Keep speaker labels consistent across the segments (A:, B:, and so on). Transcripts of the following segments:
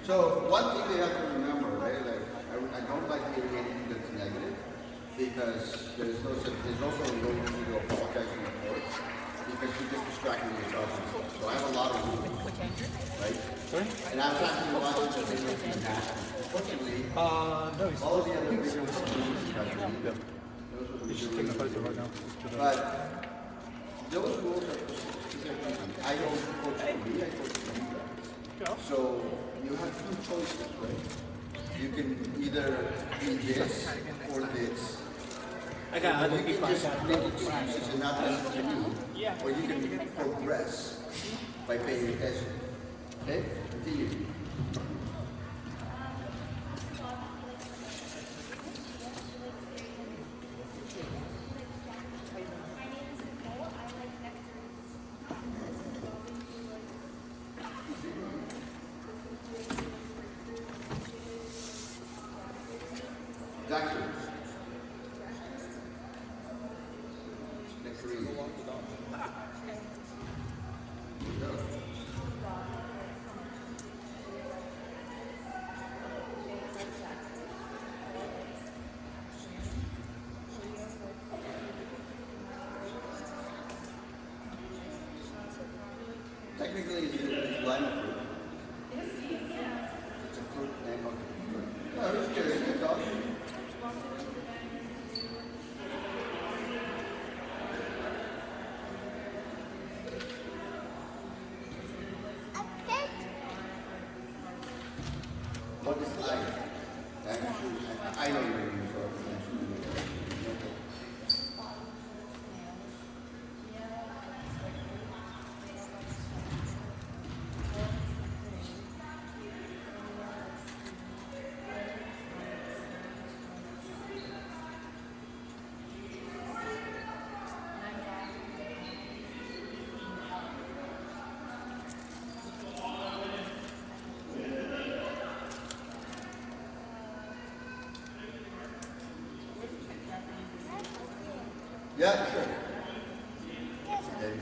A: So one thing they have to remember, right? Like I don't like hearing anything that's negative because there's also no reason to apologize in the court because you're just distracting yourself. So I have a lot of rules, right?
B: Sorry?
A: And I was actually watching the video in the past. Unfortunately,
B: No, he's
A: all of the other videos those were the
B: He's just taking a photo right now.
A: But those rules are specifically, I don't coach for me, I coach for you guys. So you have two choices, right? You can either be this or this.
B: I got
A: You can just make excuses and not listen to me, or you can progress by paying attention. Okay? Continue. Exactly. Next three. Technically, it's lime fruit. It's a fruit and okay. No, it's good. It's all. What is lime? I know you're going to use Yeah, sure. Okay.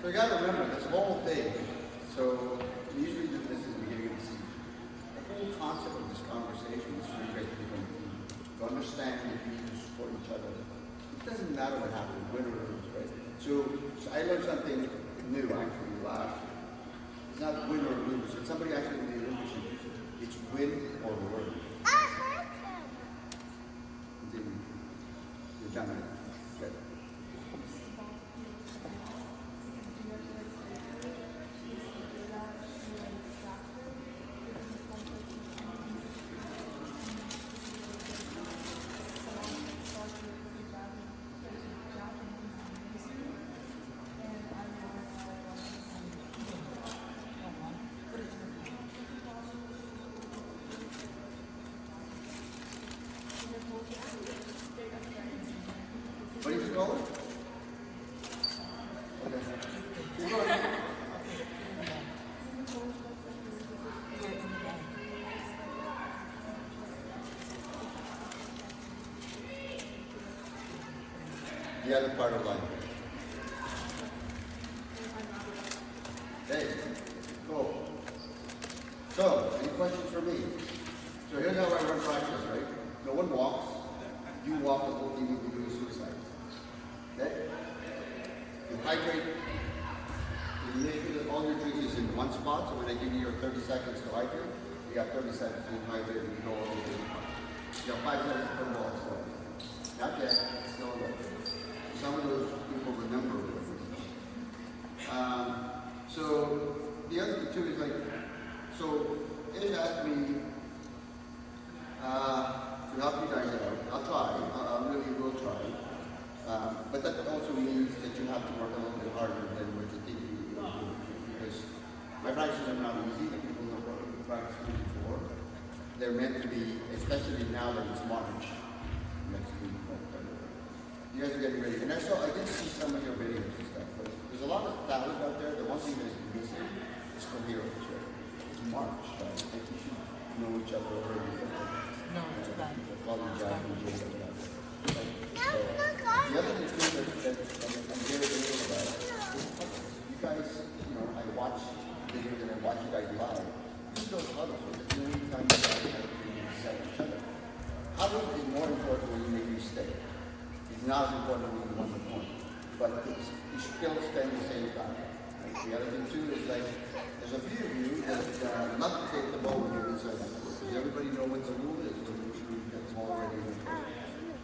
A: So you gotta remember this whole thing. So we usually do this in the beginning of the season. The whole concept of this conversation is for you guys to become a team, to understand that you need to support each other. It doesn't matter what happens, win or lose, right? So I learned something new actually last year. It's not win or lose. It's somebody actually in the Olympics. It's win or learn. You're done with it. Good. What do you call it? Okay. Keep going. The other part of life. Okay, cool. So, any questions for me? So here's how I run practice, right? No one walks. You walk the whole thing, you do a suicide. Okay? You hydrate. You make sure that all your drink is in one spot, so when I give you your 30 seconds to hydrate, you got 30 seconds to hydrate and you go all the way. You got 5 seconds to put the ball still. Not yet, it's still low. Some of those people remember it. So the other thing too is like, so it asked me to help you guys out. I'll try. I really will try. But that also means that you have to work a little bit harder than what you think you do. Because my practices are not easy. The people who have practiced before, they're meant to be, especially now that it's March next week. You guys are getting ready. And I did see some of your videos and stuff. But there's a lot of talent out there. The one thing that's missing is coherence. Right? It's March. Right? I think you should know each other already.
C: No, too bad.
A: Apologize and do that. The other thing too that I'm very about, you guys, I watch It's not as important when you won the point, but you still spend the same time. Right? The other thing too is like, there's a few of you that not to take the ball when you're inside the court. Does everybody know what the rule is? So make sure you get the ball ready.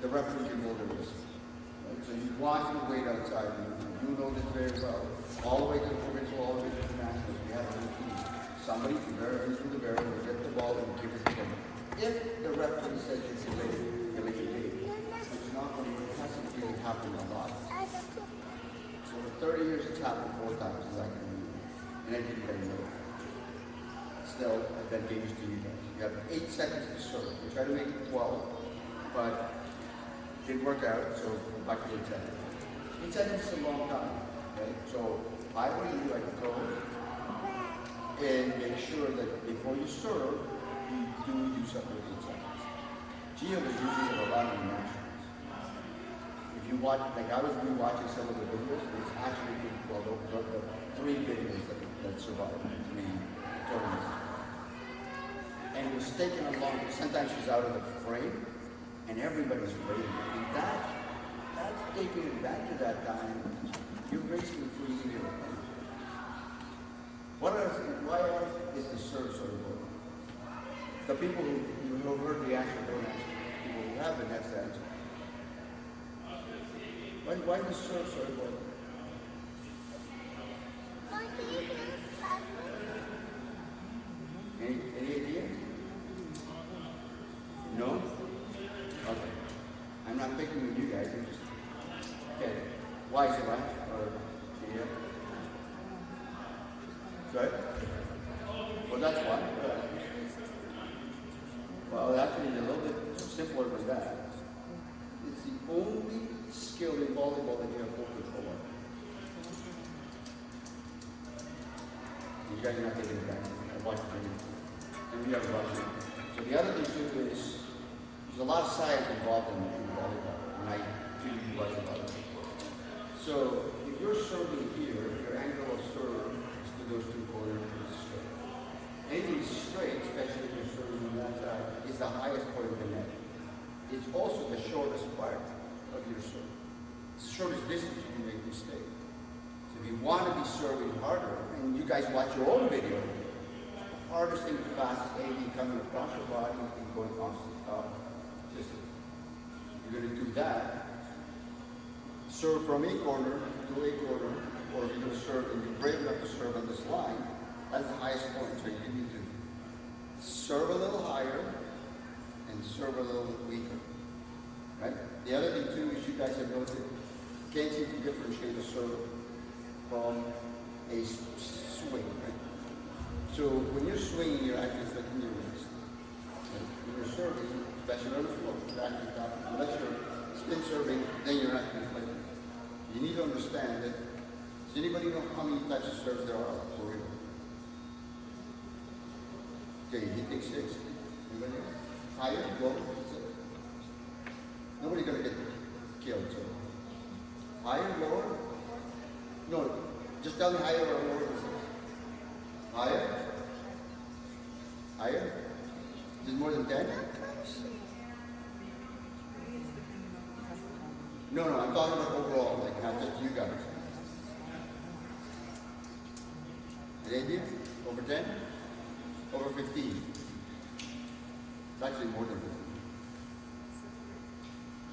A: The referee can know the rules. Right? So you watch and wait outside. You know this very well. All the way to the provincial, all the way to the nationals. We have a routine. Somebody from the barrel will get the ball and give it to them. If the referee says you can leave, you leave the game. It's not going to, it hasn't really happened a lot. So for 30 years it's happened 4 times as I can remember. And I didn't very well. Still advantageous to you guys. You have 8 seconds to serve. We try to make it 12, but it didn't work out, so back to 8 seconds. 8 seconds is a long time, right? So if I were you, I could go and make sure that before you serve, you do use up those 8 seconds. Gio was using it a lot in the nationals. If you watch, like I was rewatching some of the videos, it's actually good, well, the 3 videos that survived, 3 tournaments. And it was taking a long, sometimes she's out of the frame, and everybody's waiting. And that's taking it back to that time. You're basically freezing your opponent. Why is the serve so important? The people who heard the answer don't answer. People who have the next answer. Why is the serve so important? Any idea? No? Okay. I'm not picking with you guys. I'm just okay. Why is it right? Or yeah? Good? Well, that's why. Well, actually, a little bit simpler than that. It's the only skill in volleyball that you have full control of. You guys are not taking it back. I watched it. And we have watching. So the other thing too is there's a lot of science involved in volleyball, and I feel you guys about it. So if you're serving here, your angle of serve is to those 2 corners straight. Anything straight, especially if you're serving on that side, is the highest point of the net. It's also the shortest part of your serve. It's the shortest distance you can make a mistake. So if you want to be serving harder, and you guys watch your own video, the hardest thing to pass is anything coming across your body and going off the top. You're going to do that. Serve from a corner to a corner, or if you're going to serve and you're brave enough to serve on this line, that's the highest point. So you need to serve a little higher and serve a little weaker. Right? The other thing too is you guys have noticed can't seem to differentiate a serve from a swing. Right? So when you're swinging, you're actually flicking your wrist. Right? When you're serving, especially on the floor, you're actually tapping. Unless you're spin serving, then you're actually flicking. You need to understand that. Does anybody know how many types of serves there are for real? Okay, he takes 6. Anybody else? Higher, lower, 6. Nobody's gonna get killed, so. Higher, lower? No, just tell me higher or lower than 6. Higher? Higher? Is it more than 10? No, I'm talking about overall, like not just you guys. Any idea? Over 10? Over 15? It's actually more than 15.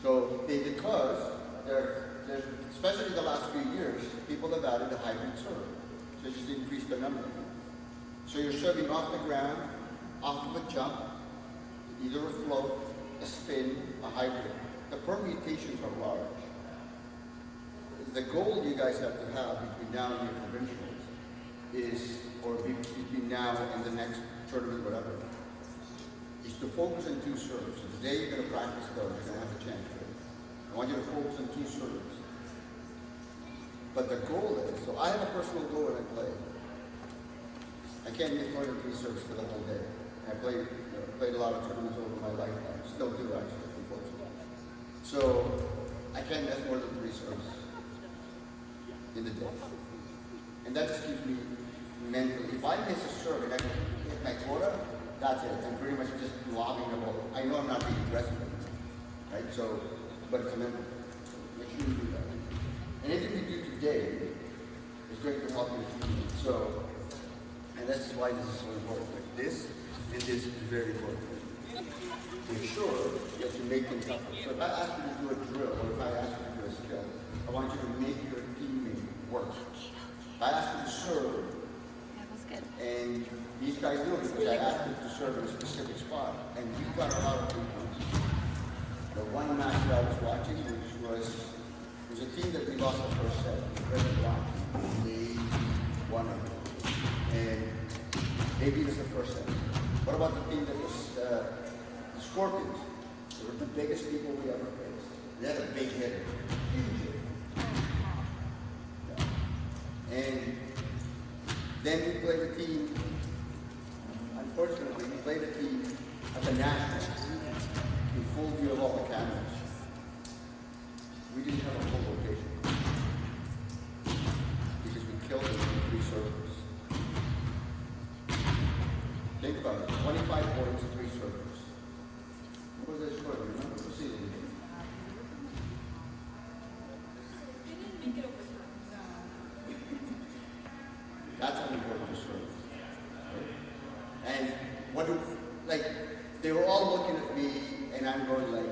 A: So, because there's, especially the last few years, people have added a hybrid serve. So just increase the number. So you're serving off the ground, off of a jump, either a float, a spin, a hybrid. The permutations are large. The goal you guys have to have between now and your provincials is, or between now and the next tournament, whatever, is to focus on 2 serves. So today you're going to practice those, you're going to have a chance for it. I want you to focus on 2 serves. But the goal is, so I have a personal goal when I play. I can't miss more than 3 serves for the whole day. I played a lot of tournaments over my lifetime. Still do, actually, unfortunately. So I can't miss more than 3 serves in the day. And that just keeps me mentally. If I miss a serve and I hit my quota, that's it. I'm pretty much just lobbing the ball. I know I'm not being aggressive, right? So, but it's a mental. truly do that. Anything you do today is going to help your team. So, and this is why this is so important. Like this and this is very important. Make sure that you make things happen. So if I ask you to do a drill, or if I ask you to do a skill, I want you to make your teammate work. If I ask you to serve, and these guys know because I asked them to serve in a specific spot, and we got a lot of people. The one match that I was watching, which was a team that we lost the first set, very block. They won it, and they beat us the first set. What about the team that was the Scorpions? They were the biggest people we ever faced. They had a big hitter, huge hitter. Yeah. And then we played a team, unfortunately, we played a team at the Nationals in full view of all the cameras. We didn't have a full rotation because we killed them in 3 servers. Think about it, 25 points, 3 servers. What was their score? Remember the season? That's how important to serve. And what do, like, they were all looking at me, and I'm going like,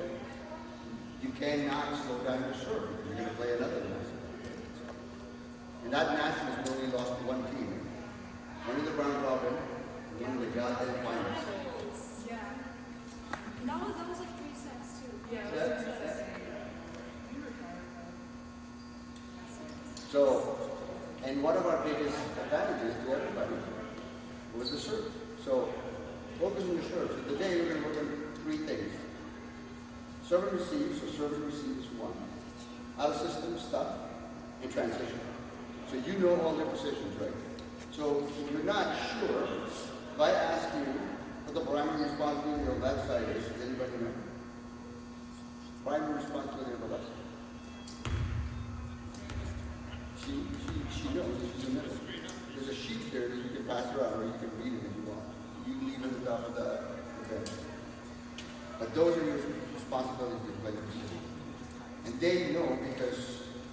A: you cannot slow down your serve because you're going to play another national. And that nationals we only lost to one team. One in the round robin, and one in the goddamn finals.
C: Yeah. That was like 3 sets too.
A: Yeah. So, and one of our biggest advantages to everybody was the serve. So, focus on your serve. So today we're going to work on 3 things. Serve and receive, so serve and receive is 1. Out of system stuff, and transition. So you know all their positions, right? So if you're not sure, if I ask you what the primary responsibility on that side is, does anybody know? Primary responsibility on the left side. She knows, she's in the middle. There's a sheet there that you can pass around, or you can read it if you want. You can leave it on top of the bench. But those are your responsibilities to play the position. And they know because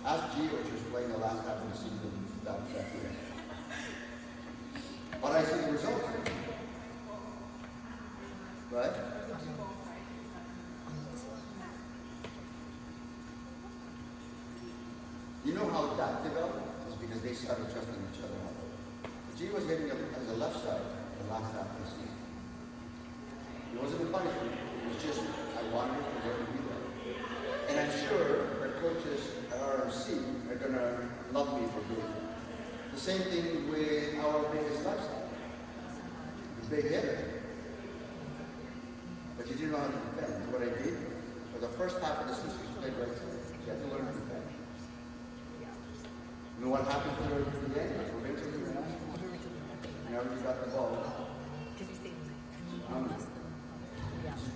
A: ask Gio, which was playing the last half of the season, that way. But I see the results. Right? You know how that developed? Is because they started trusting each other. G was hitting as a left side the last half of the season. It wasn't a punishment. It was just, I wanted to let him be there. And I'm sure our coaches at RMC are going to love me for doing it. The same thing with our biggest left side. The big hitter. But you didn't know how to defend. What I did for the first half of the season, you played right side. You had to learn to defend. You know what happened to the Yankees? Eventually, whenever you got the ball, she's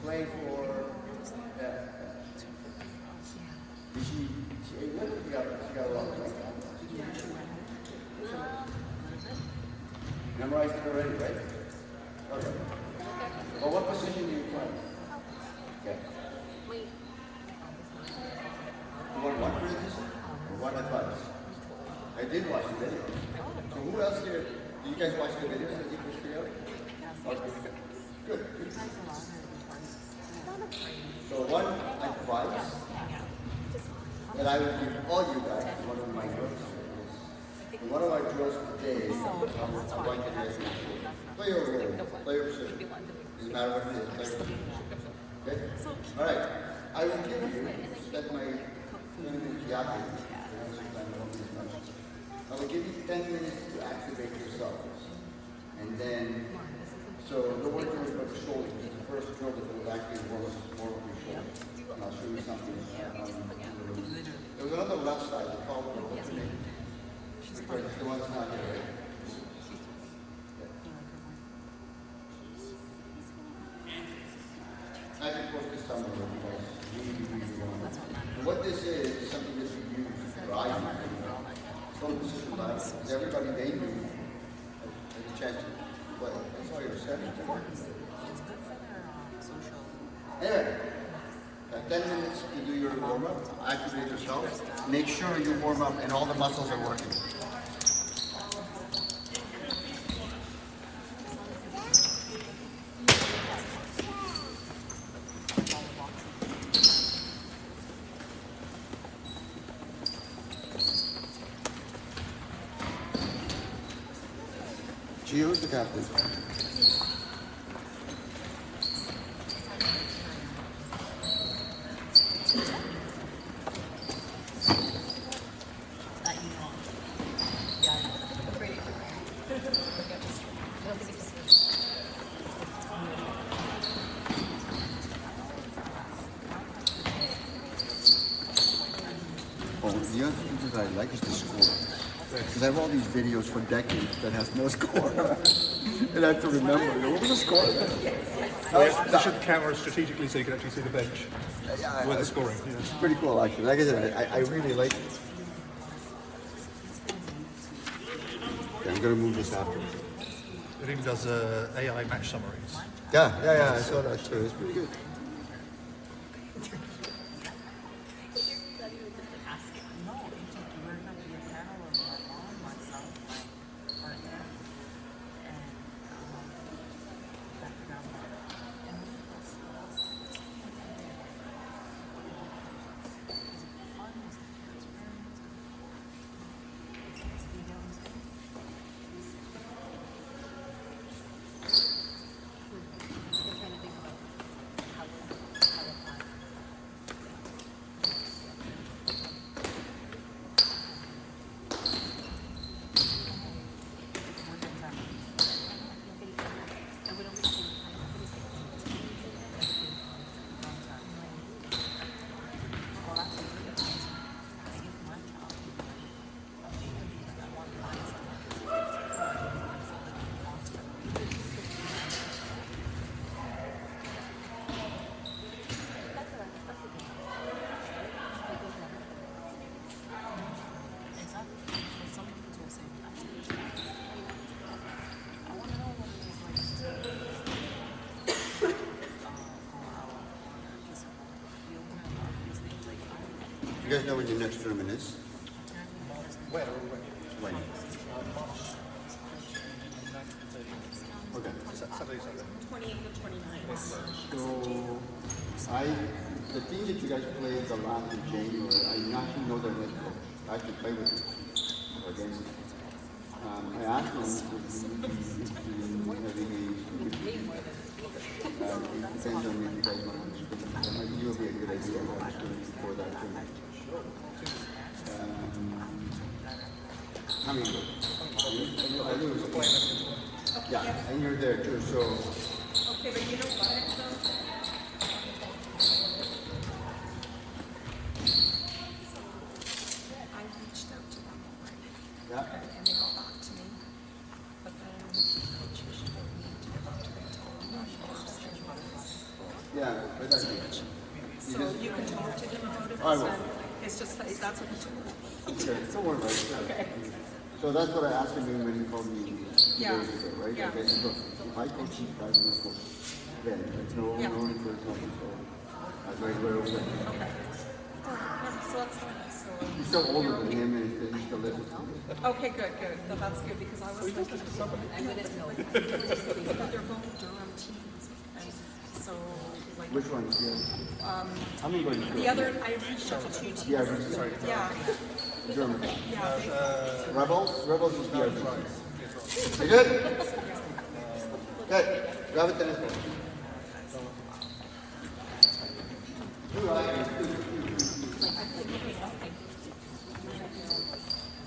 A: playing for. She got a lot of time. Memorized it already, right? Okay. Well, what position do you play? Okay. You want one criticism or one advice? I did watch the video. So who else here? Do you guys watch the videos that you push together? Okay. Good. So one advice that I would give all you guys is one of my drills. And one of our drills today is I want you guys to play your role, play your position. Doesn't matter what it is, play your position. Okay? All right. I will give you, that my yapping. I will give you 10 minutes to activate yourselves. And then, so the work is about the shoulders. The first drill that will actually more of your shoulders. And I'll show you something. There was another left side that called for what's the name? The one that's not here, right? I can post this somewhere if you guys really want. And what this is something that you use for eye from position line. Everybody they knew had a chance to play. That's all you're setting. Anyway, 10 minutes to do your warm-up, activate yourself. Make sure you warm up and all the muscles are working. Gio's the captain. Oh, the other thing that I like is the score. Because I have all these videos for decades that has no score. And I have to remember, what was the score?
B: You should camera strategically so you can actually see the bench where they're scoring. Yeah.
A: It's pretty cool, actually. Like I said, I really like it. Okay, I'm going to move this after.
B: It even does AI match summaries.
A: Yeah, I saw that too. It's pretty good. You guys know when your next tournament is?
B: Where?
A: When? Okay.
B: Saturday, Sunday.
C: 28th and 29th.
A: So, the team that you guys played the last in January, I actually know their head coach. I actually play with him or against him. I asked him if it depends on if you guys want to split. That might be a good idea for that tournament. How many? I lose. Yeah, and you're there too, so.
C: Okay, but you know what, though? I reached out to them already.
A: Yeah.
C: And they got back to me. But then coaches told me to go back to them
A: Yeah, but that's it.
C: So you can talk to him about it.
A: I will.
C: It's just that that's what he told me.
A: Okay, don't worry about it.
C: Okay.
A: So that's what I asked him when he called me
C: Yeah.
A: days ago, right?
C: Yeah.
A: Okay, so look, if I coach these guys in the coach, then there's no
C: Yeah.
A: need for something, so that's why we're okay.
C: Okay. So that's fine. So
A: He's still older than him and he still lives with him.
C: okay, good. No, that's good because I was thinking but they're both Durham teams, and so like
A: Which one? Yeah. How many guys
C: the other I reached out to two teams.
A: Yeah, sorry.
C: Yeah.
A: German.
C: Yeah.
A: Rebels? Rebels is PRG. You good? Okay, grab a tennis ball.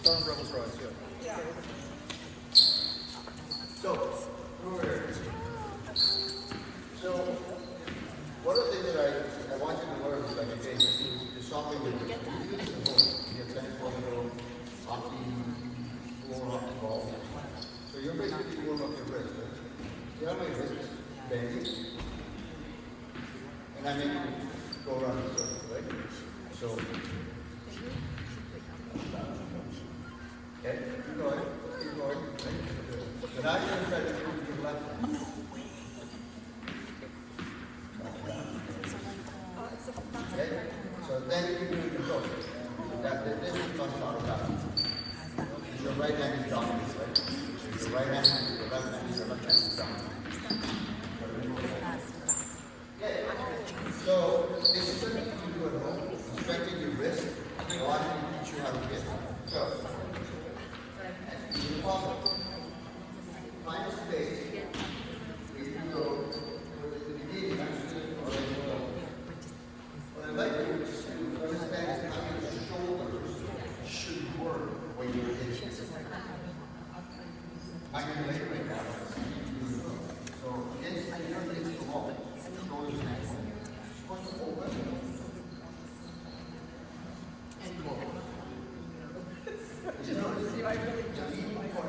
B: Durham Rebels Rise, yeah.
A: So, over here. So, one of the things that I want you to learn is like, okay, is something that you do this at home. You have tennis ball at home, hockey, floor hockey ball. So you're basically warm up your wrist, right? See how my wrist is bending? And I make you go around the circle, right? So, okay, keep going, right? So now you're going to try to move your left hand.
C: It's a
A: your right hand is dominant, right? Your right hand, your left hand is dominant. So this is something you can do at home. Strengthen your wrist. I want to teach you how to get. So, you follow. Find a space. Where you go. Where the beginning, or what I'd like you to understand is how your shoulders should work when you're hitting. I can lay right now. So against the wall. Shoulders and supposed to open. And forward. You notice the lean part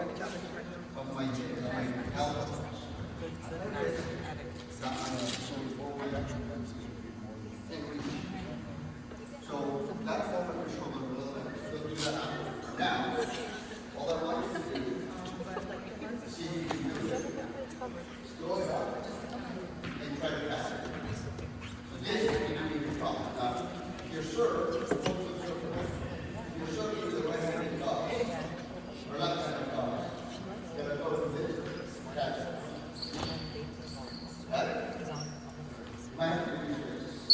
A: of my chin, my elbow. So that forward your shoulder a little bit. So do that now. All I want you to do is see if you can do it. Slow it up and try to pass it. So this is going to be your problem. Now, your serve, you're serving with the right hand up or left hand up. You gotta go to this. Catch it. Got it? You might have to use this.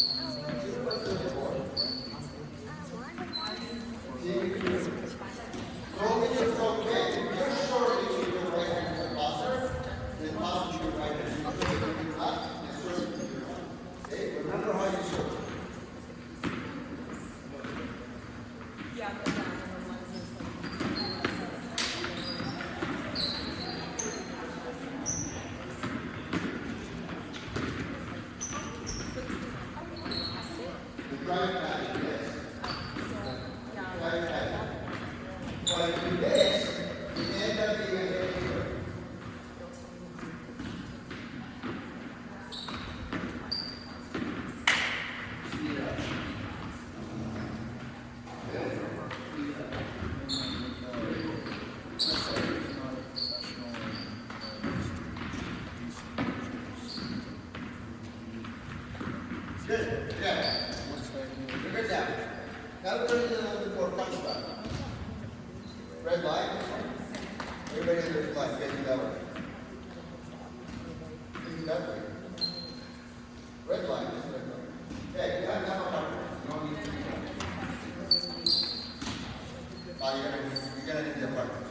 A: Good. Yeah. Bring it down. Now we're going to do a little bit more punch back. Red line. Everybody in their line. Facing that way. Facing that way. Red line. This red line. Okay. You have enough coverage. You don't need to do that. You're going to need the apartment.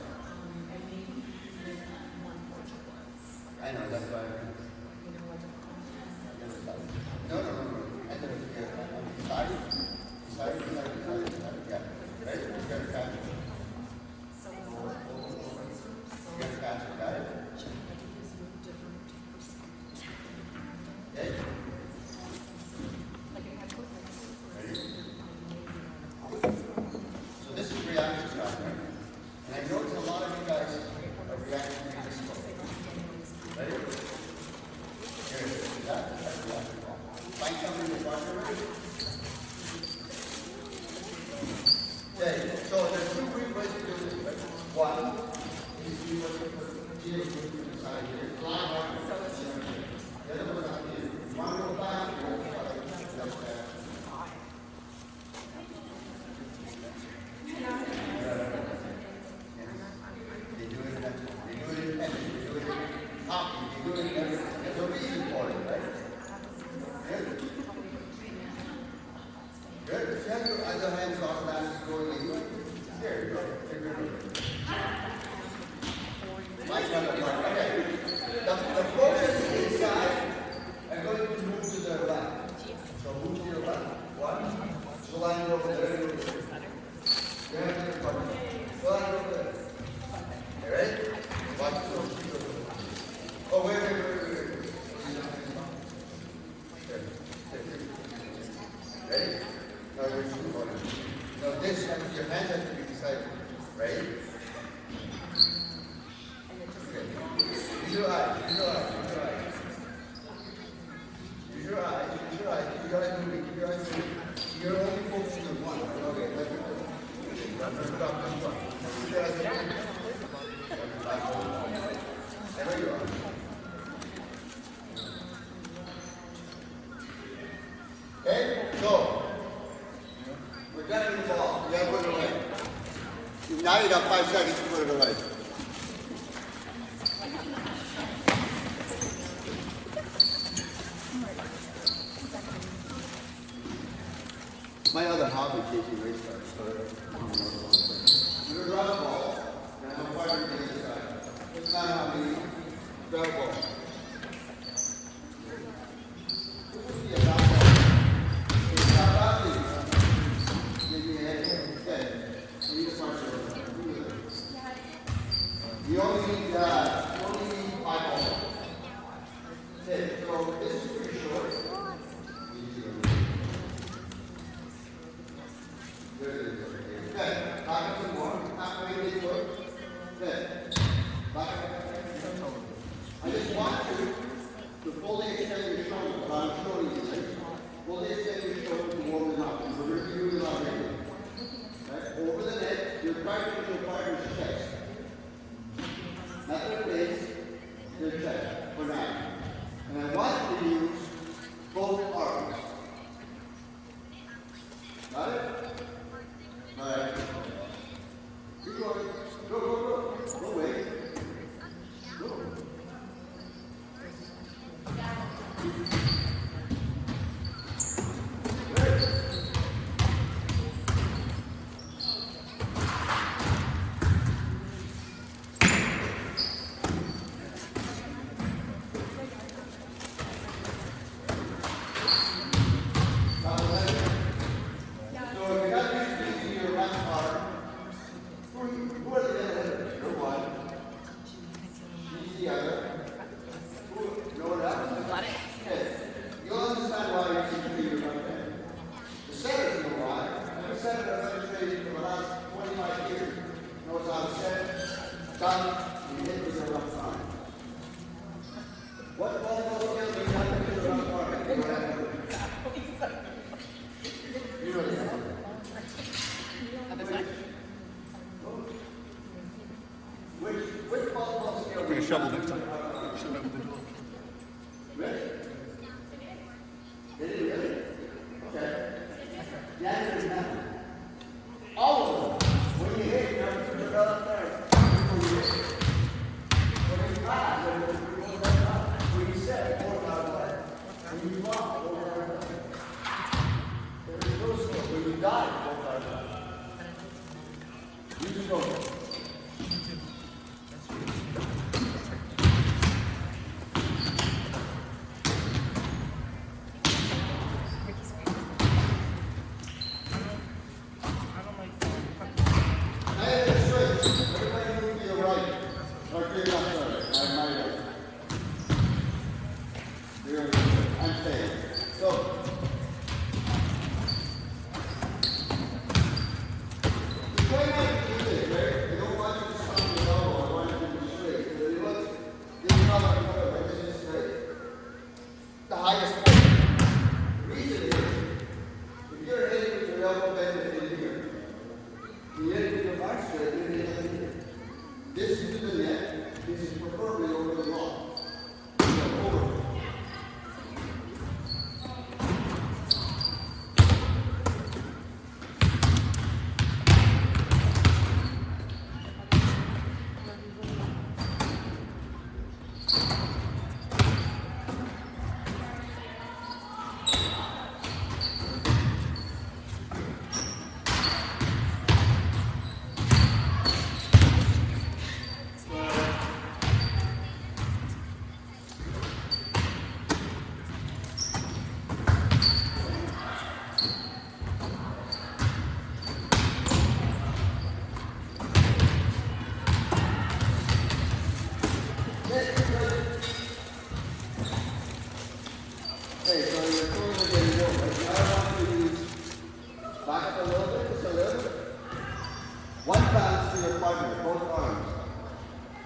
A: I know. That's why. No. Side. Yeah. Right? You gotta catch it. You gotta catch it, got it? Okay. Ready? So this is reaction style, right? And I notice a lot of you guys are reacting to this one. Ready? Here it is. That's reaction style. Find something to watch over. Okay, so there's two quick ways to do this. Right? One is you want to put the inside here. The other one out here. You want to go back, you want to try to that's that. They do it in tension. They do it in hockey. They do it in everything. There's a reason for it, right? Good. Good. See how your other hands off that is going anyway? There you go. Okay. The focus got 5 seconds to put it away. My other hobby is chasing race cars. You're gonna grab a ball, and I'm gonna fire it to the other side. It's not how many. Grab a ball. Yeah, about that. It's not about me. Give me a head. Okay. You need to punch it over. You only need 5 balls. Okay, so this is pretty short. There it is. Okay, back up some more. Halfway this way. Okay. Back up. I just want you to fully extend your shoulder. What I'm showing you is fully extend your shoulder to warm it up. We're going to do it out here. Okay? Over the neck, you're trying to put your partner's chest. Not their face, their chest for now. And I want you to use both arms. Got it? Alright. Keep going. Go, go, go. Go away. Go.
B: Bring a shovel next time. Shovel over the door.
A: Ready? Ready? Ready? Okay. Yeah, all of them. When you hit, you have to put it up there. When you hit. When you pass, when you set, hold it out away. When you walk, hold it out away. When you die, hold it out away. You just go.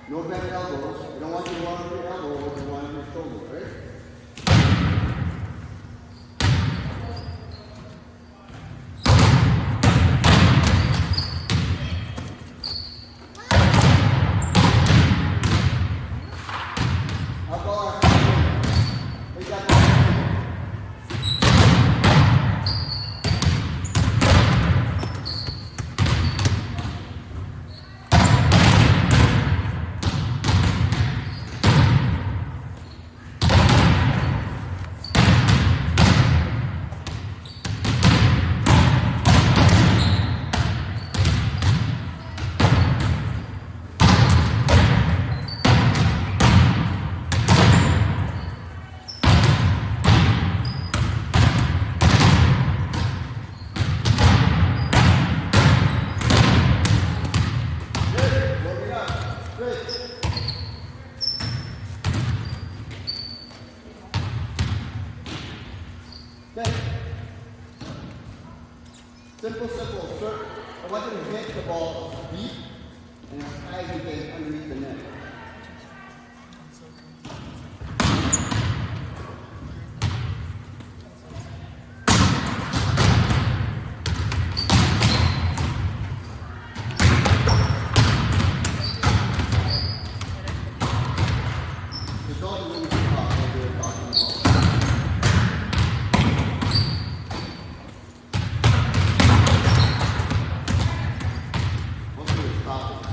A: No bent elbows. You don't want your one on your elbow or your one on your shoulder, right? real simple. Sir, I want you to hit the ball deep and as high as you can underneath the net. It's all the little spots that we're talking about. Once we stop it,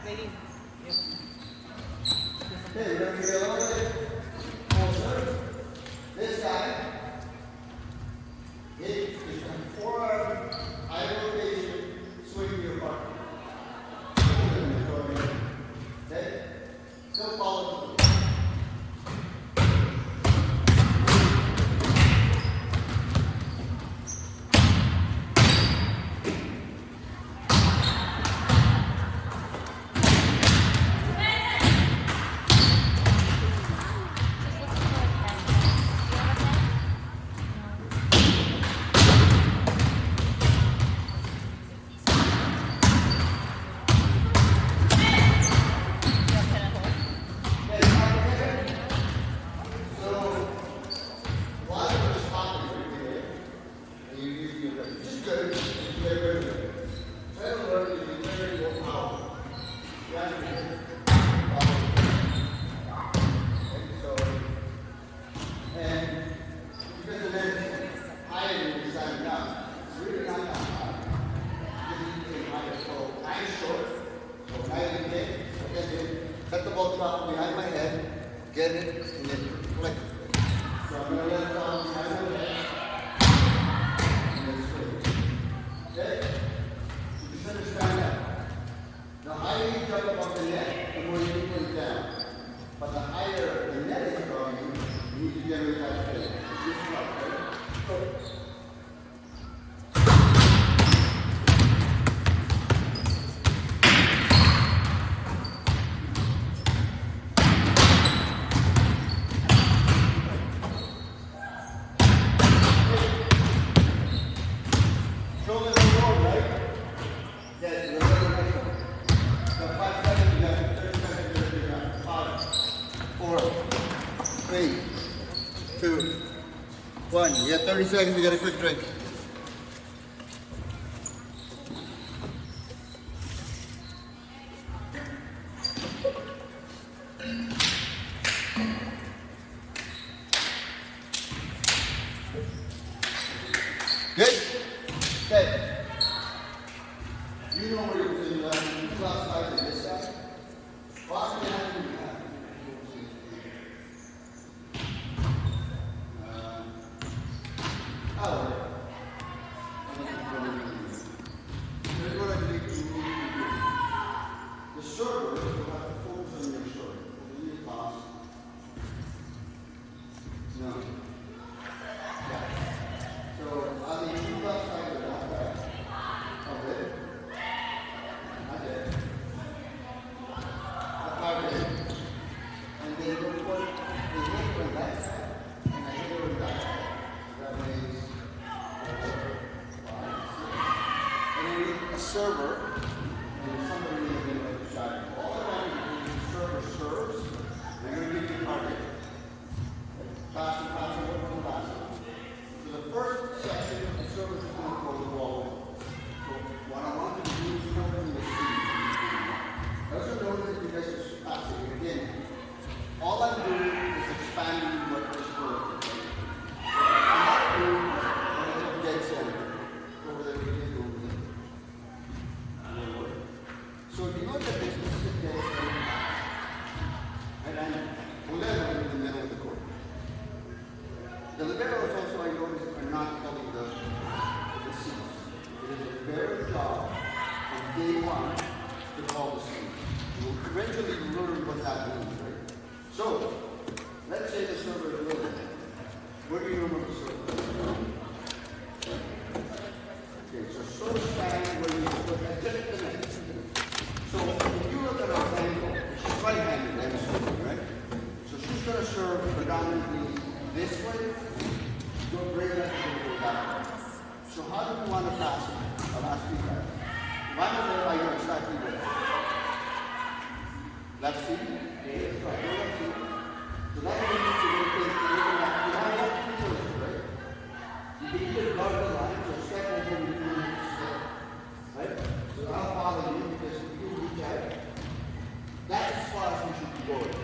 C: Maybe.
A: hey, we're going to get a little bit closer. This guy, it is a forearm, high rotation, swing to your partner. Okay? Still follow through. Let the ball drop behind my head, get it, and then flick it. So I'm going to let it drop behind my head, and then swing. Okay? You just understand that. The higher you jump above the net, the more you can put it down. But the higher the net is growing, you need to generate that space. Just drop, right? So, shoulders forward, right? Yes, you're ready, ready. So 5 seconds, you got 30 seconds, you got 5, 4, 3, 2, 1. You got 30 seconds, you got a quick drink. Good? Okay. You know where you're putting left side and this side. Walk behind you. Here's what I think you need to do. The server will have to focus on your shoulder. You need to toss. No. So on the left side of that guy, of it, I did. I did. And then you put the hit on that side, and I hit it on that side. That makes 4, 5, 6. And you need a server, and somebody needs to make a shot. All the time you server serves, you're going to get your target. Pass and pass and work on the pass. So the first section of service is going to go the ball. So what I want you to do is come in the seat. Also notice that you guys are passing. eventually you learn what that means, right? So, let's say the server is little. Where do you remember the server? Okay, so server stand where you put that just the next. So if you look at our example, she's right-handed, I'm assuming, right? So she's going to serve predominantly this way. Don't bring that to go that way. So how do you want to pass it? I'll ask you that. If I'm there, I know exactly where. Left seat? Okay, let's try. Go left seat. So that means you're going to take the other left. You have two choices, right? You can either guard the line or step over and do the step. Right? So I'll follow you because if you reach out, that's as far as we should be going.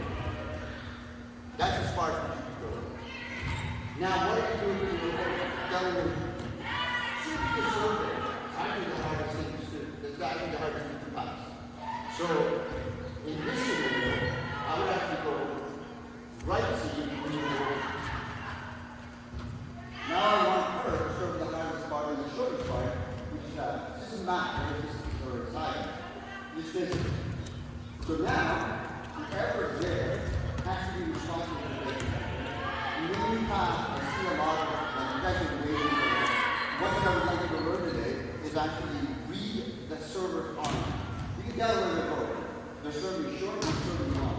A: That's as far as we should be going. Now, what are you doing to the telling them, see if you can serve it. I think the hardest thing to do. That's actually the hardest thing to pass. So, in this scenario, I would have to go right seat when you go. Now I want her to serve the hardest part and the shortest part, which is this is not this is her side. This is so now, whoever is there has to be responsible for it. And when you pass, I see a lot of, like you guys are waiting for this. One thing I would like you to learn today is actually read the server's arm. You can tell where they're going. They're serving short, they're serving long.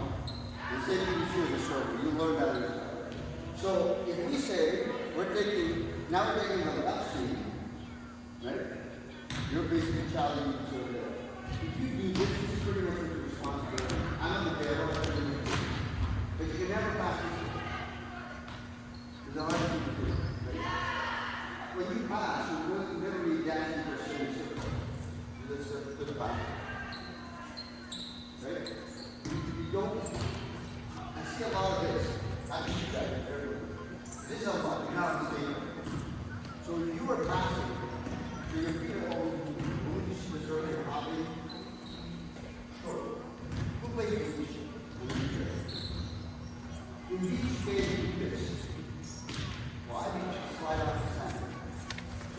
A: The same thing you see as a server. You learn that as well. So if we say, now we're taking the left seat, right? You're basically challenging the server there. If you do this, this is pretty much your responsibility. I'm in the barrel, but you can never pass this. There's a hard thing to do, right? When you pass, you're literally dancing for a certain circle. To the back. Right? You don't. I see a lot of this. I see that everywhere. This is a lot. You're not on the stage. So you are passing. So your feet are always moving. When you see the circle, you're hopping. Sure. Who plays the beach? In beach days, you do this. Well, I think you should slide off the sand.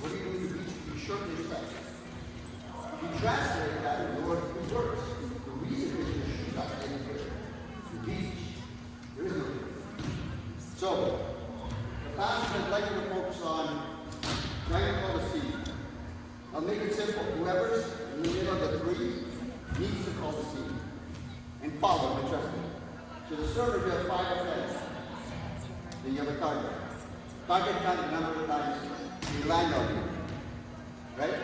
A: What do you do in the beach? You shorten your steps. You translate that in Lord, it works. The reason is your shoes not getting good. The beach, there is no good. So, the passage I'd like you to focus on, trying to call the seed. I'll make it simple. Whoever's in the middle of the three needs to call the seed. And follow and trust me. So the server, you have 5 offense. Then you have a target. Target counts the number of times you land on you. Right?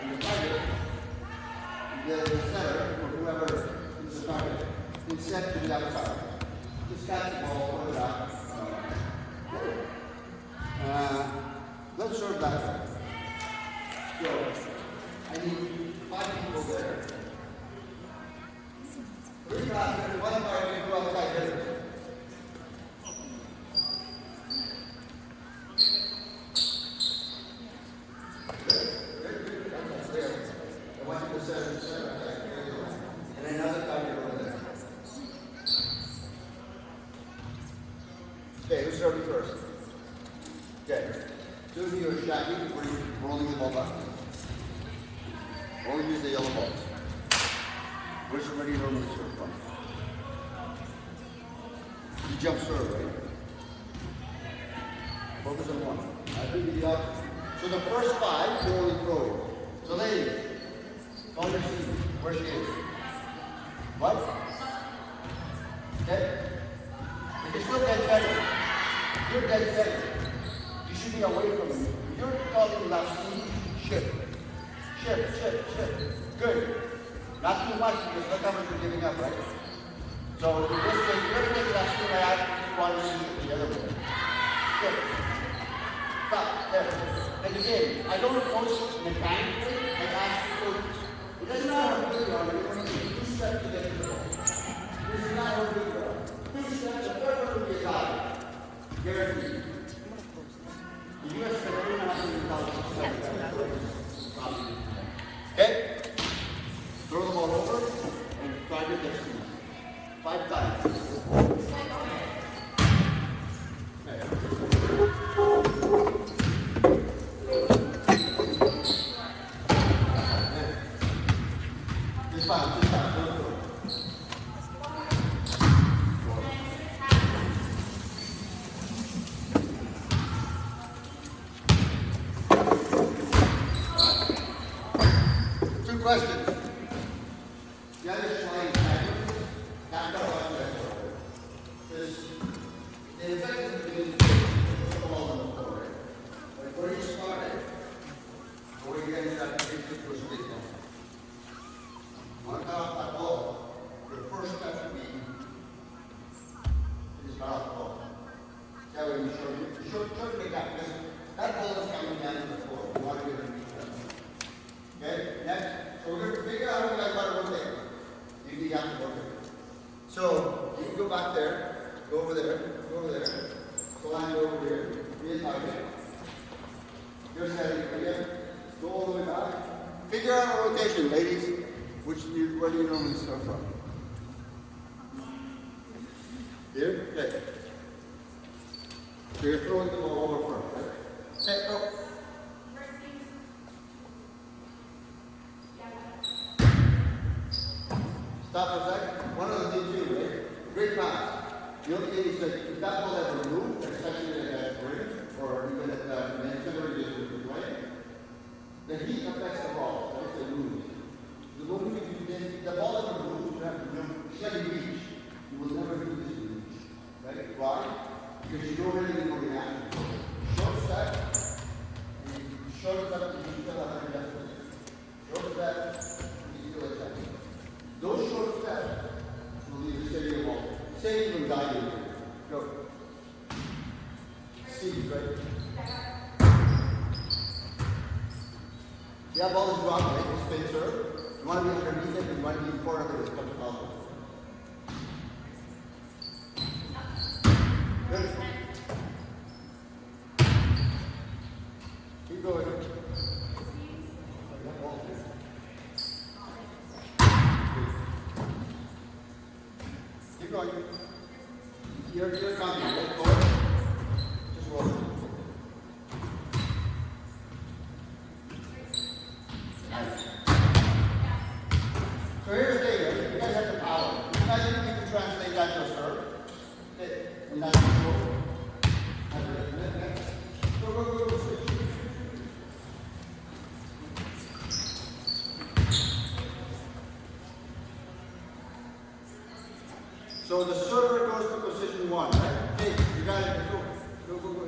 A: And the target, the setter, or whoever is the target, is set to the outside. Just catch the ball, put it out. Let's serve that way. So, I need 5 people there. 3 classes, 1 target, 2 outside hitters. And another target over there. Okay, who's serving first? Okay. 2 of you are shacking, we're rolling the ball back. Only use the yellow balls. Where's somebody normally serve from? You jump serve, right? Focus on one. I think you get up. So the first 5, you only throw it. So ladies, call your seat. Where she is. What? Okay? If you're still dead center, you're dead center. You should be away from me. You're calling left seat, shift. Shift. Good. Not too much because look how much you're giving up, right? So in this case, you're going to take left seat right out, you want to see it the other way. Shift. Stop. There. And again, I don't approach mechanically, I ask you to. It doesn't matter how good you are, you're going to do 2 steps to get to the ball. This is not how good you are. 2 steps, the third one will be a guide. Guaranteed. The U.S. Federal Okay? Throw the ball over and try to get to 5 times. Just bounce, don't throw. questions? The other slide, that's not what I'm for. Because the effective is the ball on the floor. Like where you started, or where you ended up, it was big now. On top of that ball, your first step to be is not off the ball. That way you show the gap. Because that ball is coming down to the floor. You want to get it reach that. Okay, next. So we're going to figure out how to rotate. You need to rotate. So you can go back there, go over there, go line over here, re-target. Here's heading again. Go all the way back. Figure out a rotation, ladies. Where do you normally start from? Here? Okay. So you're throwing them all over front, right? Okay, go. Stop for a second. One of the things you do, right? Great pass. The only thing is that if that ball ever moves, especially at spring, or even at the ancillary distance of play, the heat affects the ball, right? It moves. The moment you do this, the ball ever moves, you have to remember, steady reach. You will never do this reach. Right? Why? Because you don't really know the action. Short step, and short step, and you still have to adjust it. Short step, and you still adjust it. Those short steps will leave the steady ball. Say even diving. Go. See, right? Yeah, ball is dropped, right? It's spin serve. You want to be underneath it, and you want to be in front of it as much as possible. Good. Keep going. Keep going. You're confident, right? Forward. Just roll. Nice. So here's the thing, right? You guys have the power. Imagine if you can translate that to a serve. Okay. And that's the goal. Go, switch. So the server goes to position 1, right? Hey, you got it. Go.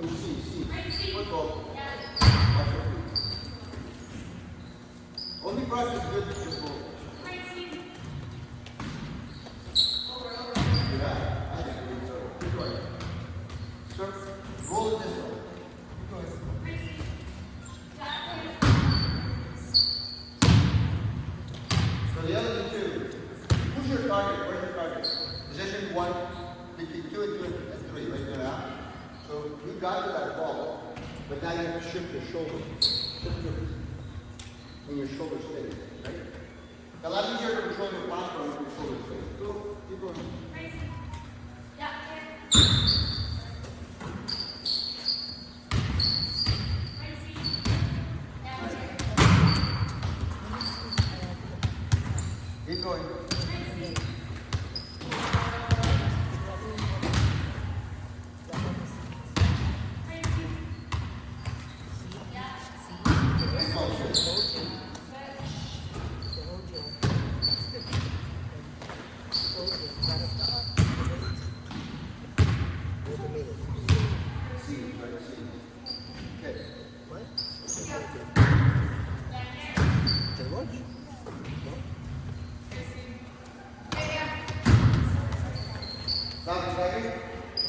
A: You see. Football. Watch your feet. Only practice good is just roll. Yeah, I think we so. Keep going. Sir, roll it this way. Keep going. So the other thing too, who's your target? Where's your target? Position 1, between 2 and 3, right there now. So you got to that ball, but now you have to shift your shoulder. And your shoulder stays, right? It's a lot easier to control your platform if your shoulder stays. Go, keep going. Keep going.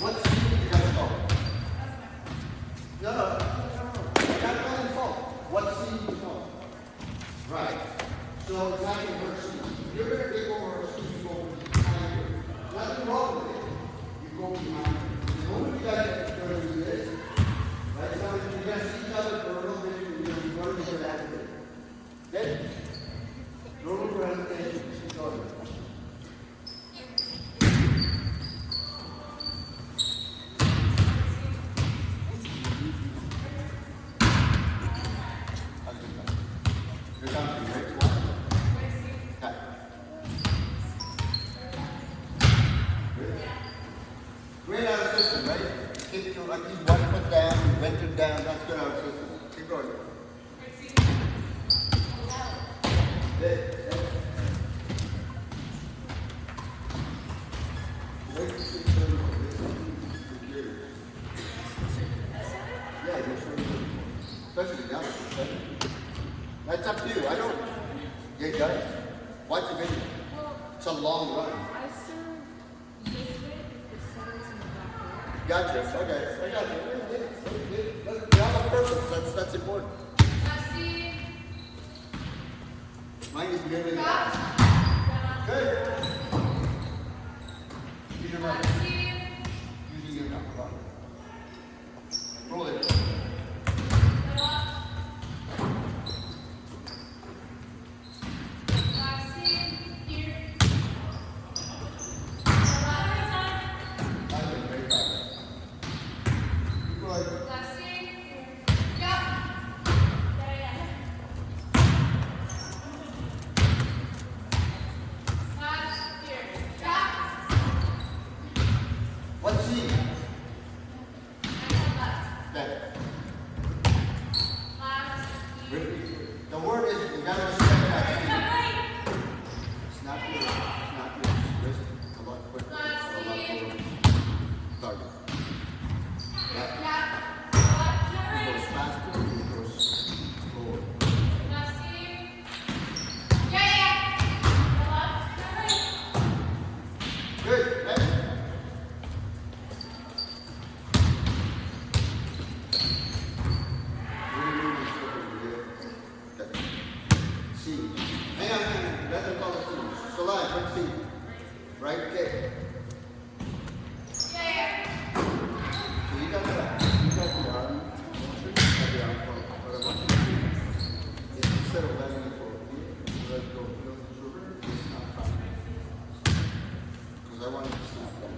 A: What speed you guys go? No. That's not his fault. What speed you go? Right. So it's not your first speed. You're going to take over a speed, you go behind you. Nothing wrong with it. You go behind you. The moment you guys are going to do this, right? So you're going to see each other for a little bit, and you're going to get out of it. Then, no room for hesitation. Keep going. Great out of system, right? Keep your, like these 1 foot down, venture down, that's good out of system. Keep going. Especially now. That's up to you. I don't. Yeah, it does. Watch the video. It's a long run.
C: I serve this way if the setter's in the back door.
A: Gotcha. Okay. I got you. You have a purpose. That's important. Mine is merely the good. Use your right. Using your mouth. Come on. Roll it. Let's see. That. The word is you gotta respect that. Snap your wrist a lot quicker. A lot lower. Target. That. It goes faster, it goes slower. Good. Next. C. Hang on. Let them call it C. Select. Let's see. Right kick. So you got that. You got the arm. You got the arm. What I want you to do is instead of letting it go here, let it go to the shoulder. It's not fine. Because I want it to snap down.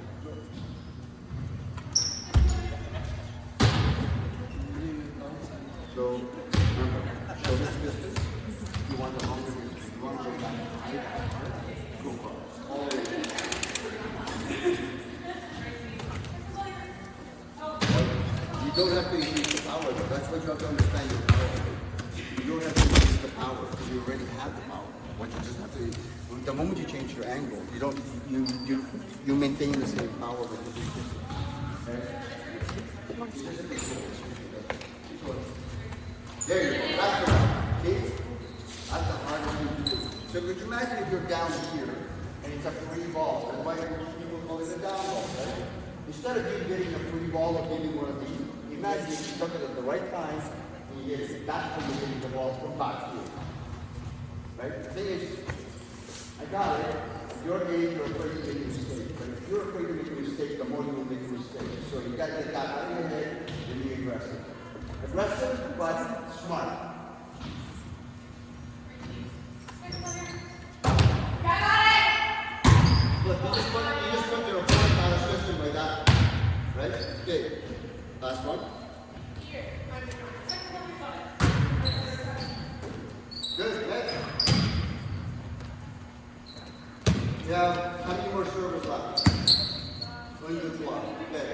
A: So remember, show this distance. You want the longer distance. You want to go back. Go across. All the way. You don't have to increase the power, but that's what you have to understand your power. You don't have to increase the power because you already have the power. What you just have to, the moment you change your angle, you don't, you maintain the same power, but you just, okay? There you go. That's the one. See? That's the hardest thing to do. So could you imagine if you're down here and it's a free ball? That's why people call it a down ball, right? Instead of you getting a free ball or getting one of these, imagine if you took it at the right time and you get it back when you're getting the ball from back here. Right? The thing is, I got it. At your age, you're afraid to make a mistake. But if you're afraid to make a mistake, the more you will make a mistake. So you got to get that out of your head and be aggressive. Aggressive, but smart. Look, you just put your opponent out of system like that. Right? Okay. Last one. Good. Next. Yeah. How many more servers left? 22. Okay.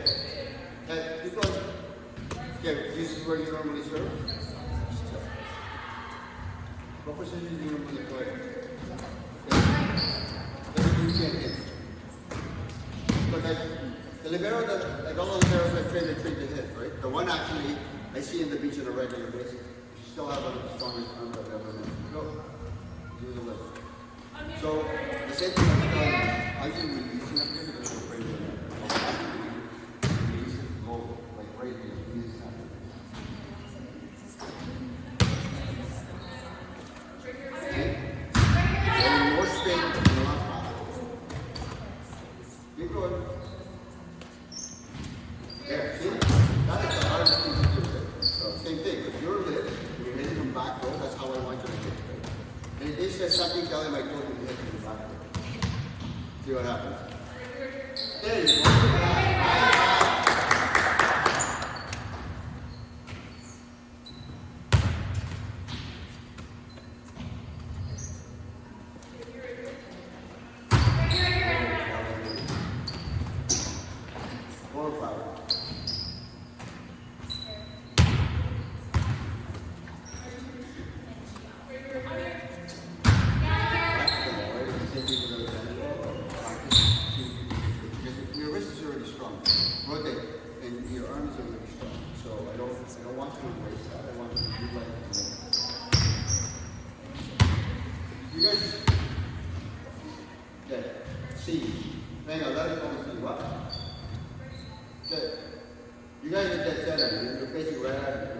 A: Okay. Keep going. Okay. This is where you normally serve. What percentage do you normally play? Look, the libero, like all the liberos I train, they train to hit, right? The one actually I see in the beach on a regular basis. You still have one of the strongest arms I've ever known. Go. Do the lift. So, the same thing I'm telling you, I can release it up here because you're afraid of it. I can release it low, like right here. Release it up. Okay? Getting more straight than the last time. Keep going. There, see? That is the hardest thing to do. So, same thing. If you're lit, you're hitting them back row, that's how I want you to hit. And it is just something telling my total to hit them back row. See what happens. There you go. Okay. C. Hang on, let it go C. What? Okay. You guys are dead center. You're facing right at it.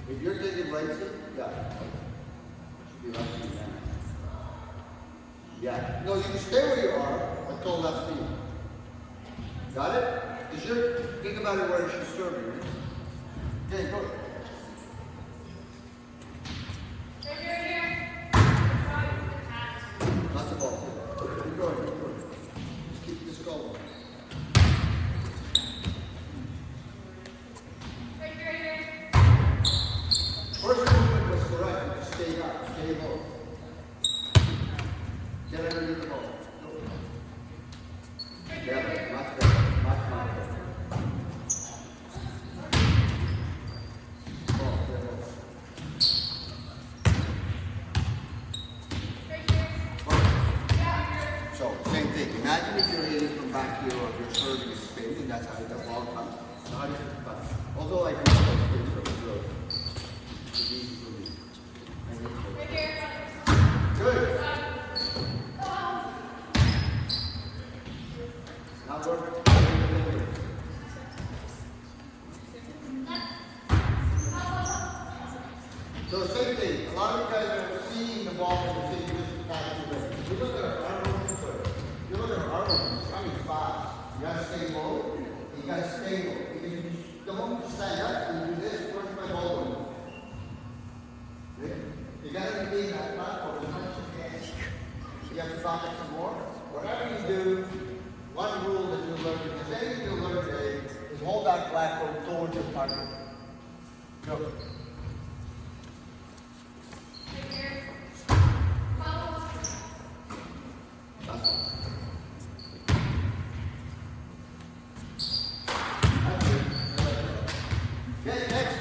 A: If you're taking right seat, yeah. Should be right seat now. Yeah. No, you can stay where you are until left seat. Got it? Because you're, think about it where she's serving. Right? Okay, go. That's the ball. Keep going, keep going. Just keep this going. First movement was correct. Just stay up, stay low. Get underneath the ball. Yeah, much better, much better. Ball, get low. So, same thing. Imagine if you're hitting from back here or if you're serving a spin, and that's how the ball comes. So how do you think about it? Although I can spin from the road. It's easy for me. Good. Now work. So same thing. A lot of you guys are seeing the ball from the same just back to the way. If you look at our arm movements, if you look at our arm movements, it's coming fast. You gotta stay low. You gotta stay low. Because if you don't stand up and do this, where's my ball going? You gotta be in that platform as much as you can. You have to find it some more. Whatever you do, one rule that you learn, because anything you learn today is hold that platform towards your partner. Go. That's all. That's it. Okay, next.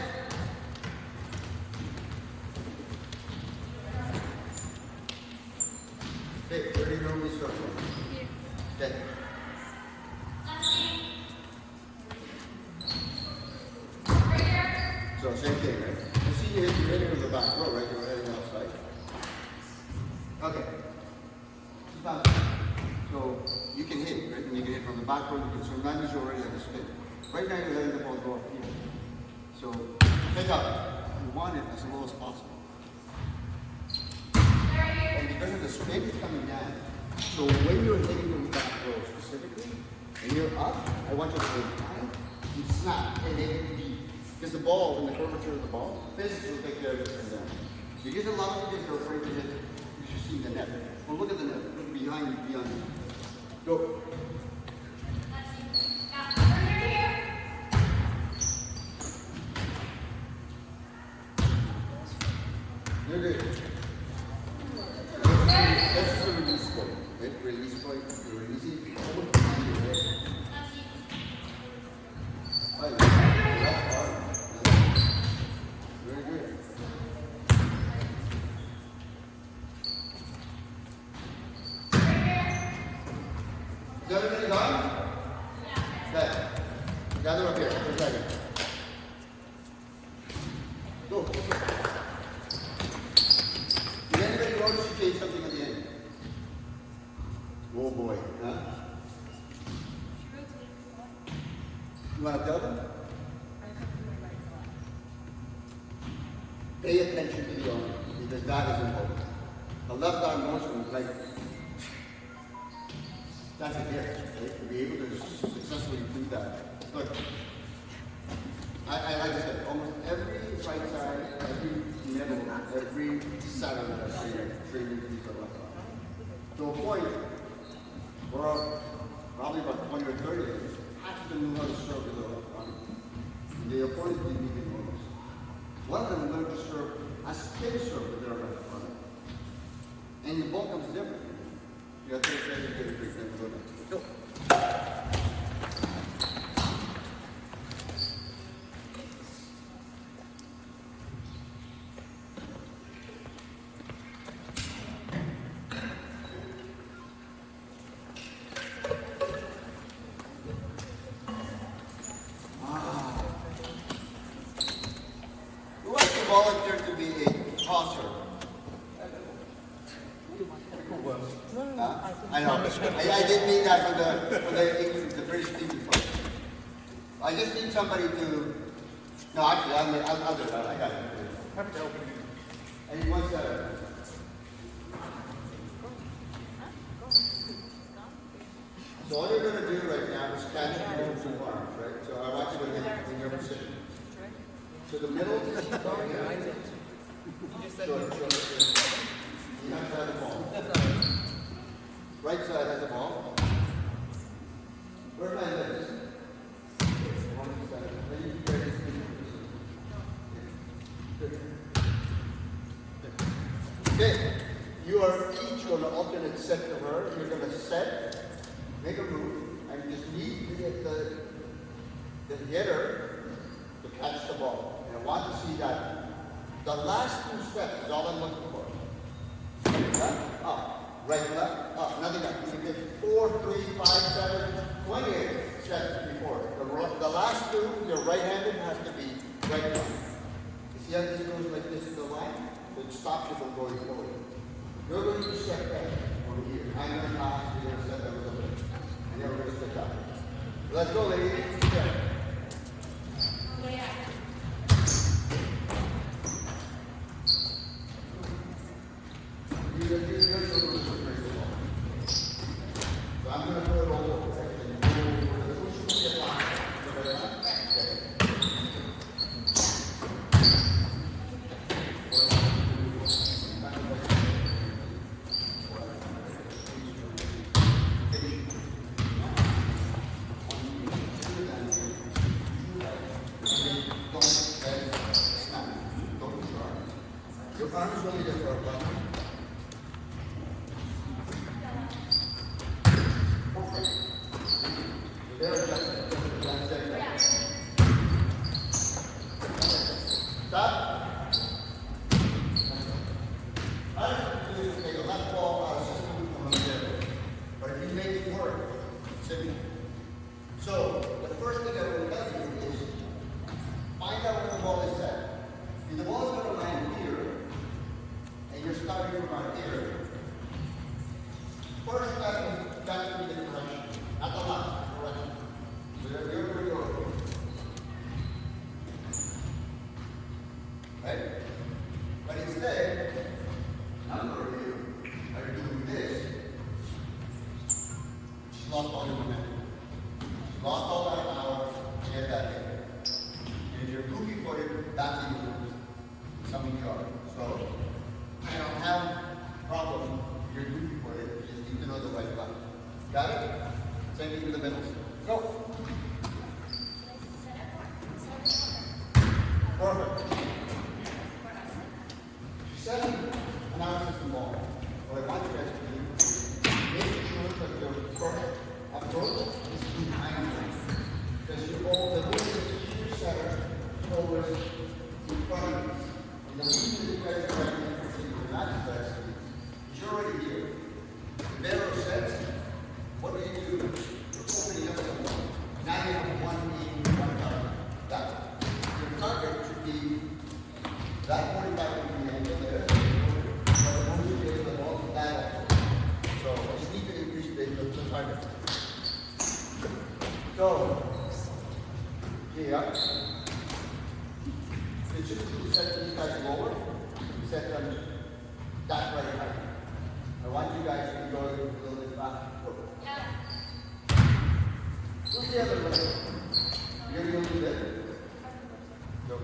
A: Okay, where do you normally start from? Okay. So same thing, right? You see you're hitting from the back row, right? You're heading outside. Okay. Keep on. So you can hit, right? And you can hit from the back row. You can, so now you're already at the spin. Right now you're letting the ball go up here. So pick up. You want it as low as possible. And because of the spin is coming down, so when you're hitting from the back row specifically, and you're up, I want you to hit high, you snap, and then you deep. Because the ball, and the curvature of the ball, physics will take care of it from down. Because a lot of people are afraid to hit, you should see the net. Well, look at the net, look behind you, beyond you. Go. You're good. That's just a release point. Right? Release point. You're releasing. Almost behind your head. Right. That's hard. Very good. Is everybody gone? Yeah. Okay. Gather up here for a second. Go. Did anybody notice you changed something at the end? Oh boy, huh? You want to tell them? Pay attention to the owner, because that is important. The left arm motion is like, that's a gift, right? To be able to successfully do that. Look, I like I said, almost every right side, every middle, every center that I've seen, training people left arm. To a point, where probably about 20 or 30 of them have to know how to serve with their left arm. And the opponent didn't even notice. One of them learned to serve a spin serve with their left arm. And the ball comes different. You have to say you get a big thing to go next. Go. Who wants to volunteer to be a tosser?
B: Well,
A: I know. I didn't mean that for the British people first. I just need somebody to. No, actually, I'll do that. I got it.
B: Happy to help you.
A: And he wants that. So all you're going to do right now is catch your two arms, right? So I want you to get in your position. To the middle. Sure. You have to have the ball. Right side has the ball. Where are my legs? Okay, you are each going to alternate set to her. You're going to set, make a move, and just need the hitter to catch the ball. And I want to see that. The last two steps is all I'm looking for. Right, left, up. Right, left, up. Nothing else. You did 4, 3, 5, 7, 28 steps before. The last two, your right-handed has to be right left. You see how this goes like this to the line? So it stops you from going forward. You're going to step back over here. I'm going to pass, you're going to step back a little bit. And then we're going to step up. Let's go, ladies. Step. So I'm going to put it all over. Your arms will be there for a while. Stop. I have to take a left ball out of the system from there. But if you make it work, simple. So, the first thing I will tell you is find out where the ball is set. If the ball is going to land here, and you're starting from out here, first step is got to be the correction, not the left, correction. So you're going to go. Right? But instead, number of you are doing this. She's lost all your momentum. She's lost all that power to get that in. And if you're goofy footed, that's how you lose. Some of you are. So, I don't have a problem if you're goofy footed. You just need to know the right button. Got it? Same thing with the middle. Go. Perfect. Setting analysis involved. What I want you guys to do is make sure that your first approach is behind you. Because you're all the way to your center, always in front of you. And the reason you guys are ready to not invest is you're already here. The barrel sets, what do? You're opening up the one. Now you have one aim, one target. That. Your target should be that 45 would be over there. But the moment you get the ball, that also. So you just need to increase the target. So, here. It should be set these guys lower. Set them that way high. I want you guys to go a little bit back. Who's the other way? You're going to do that? So,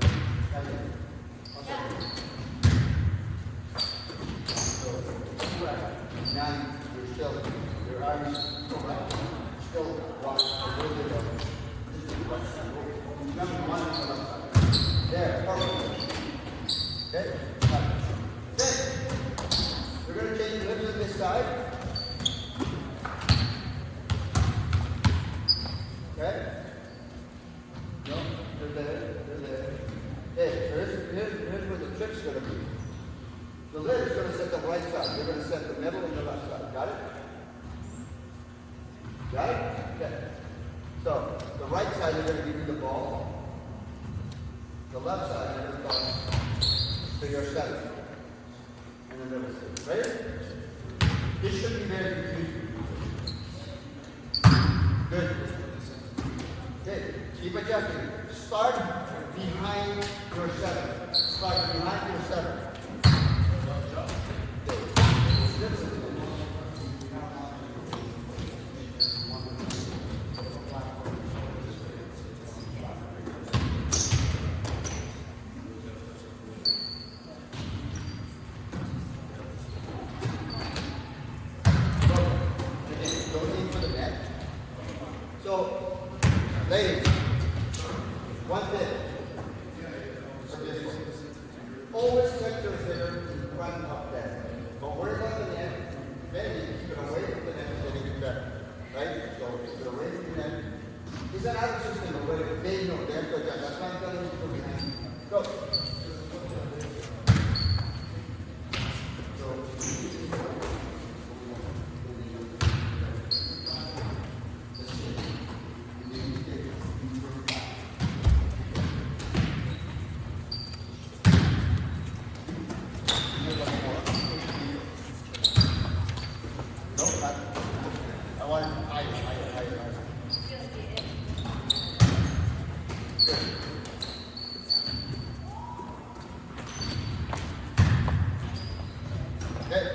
A: now you're still, your arms correct. Still watch a little bit of this is what number one on the left side. There, perfect. Okay? Then we're going to change the lips on this side. Okay? No, they're there, they're there. Hey, here's where the trick's going to be. The lid is going to set the right side. You're going to set the middle and the left side. Got it? Got it? Okay. So, the right side, you're going to give me the ball. The left side, you're going to go to your center. And then the middle. Right? This should be very confusing. Keep adjusting. Start behind your setter. Start behind your setter. Don't aim for the net. So, ladies, one tip for this one. Always set your hitter in front of that. Don't worry about the net. Then you keep it away from the net so they get better. Right? So keep it away from the net. It's another system where they know they have to adjust. That's not telling you to go behind. Go. I want it higher. Okay.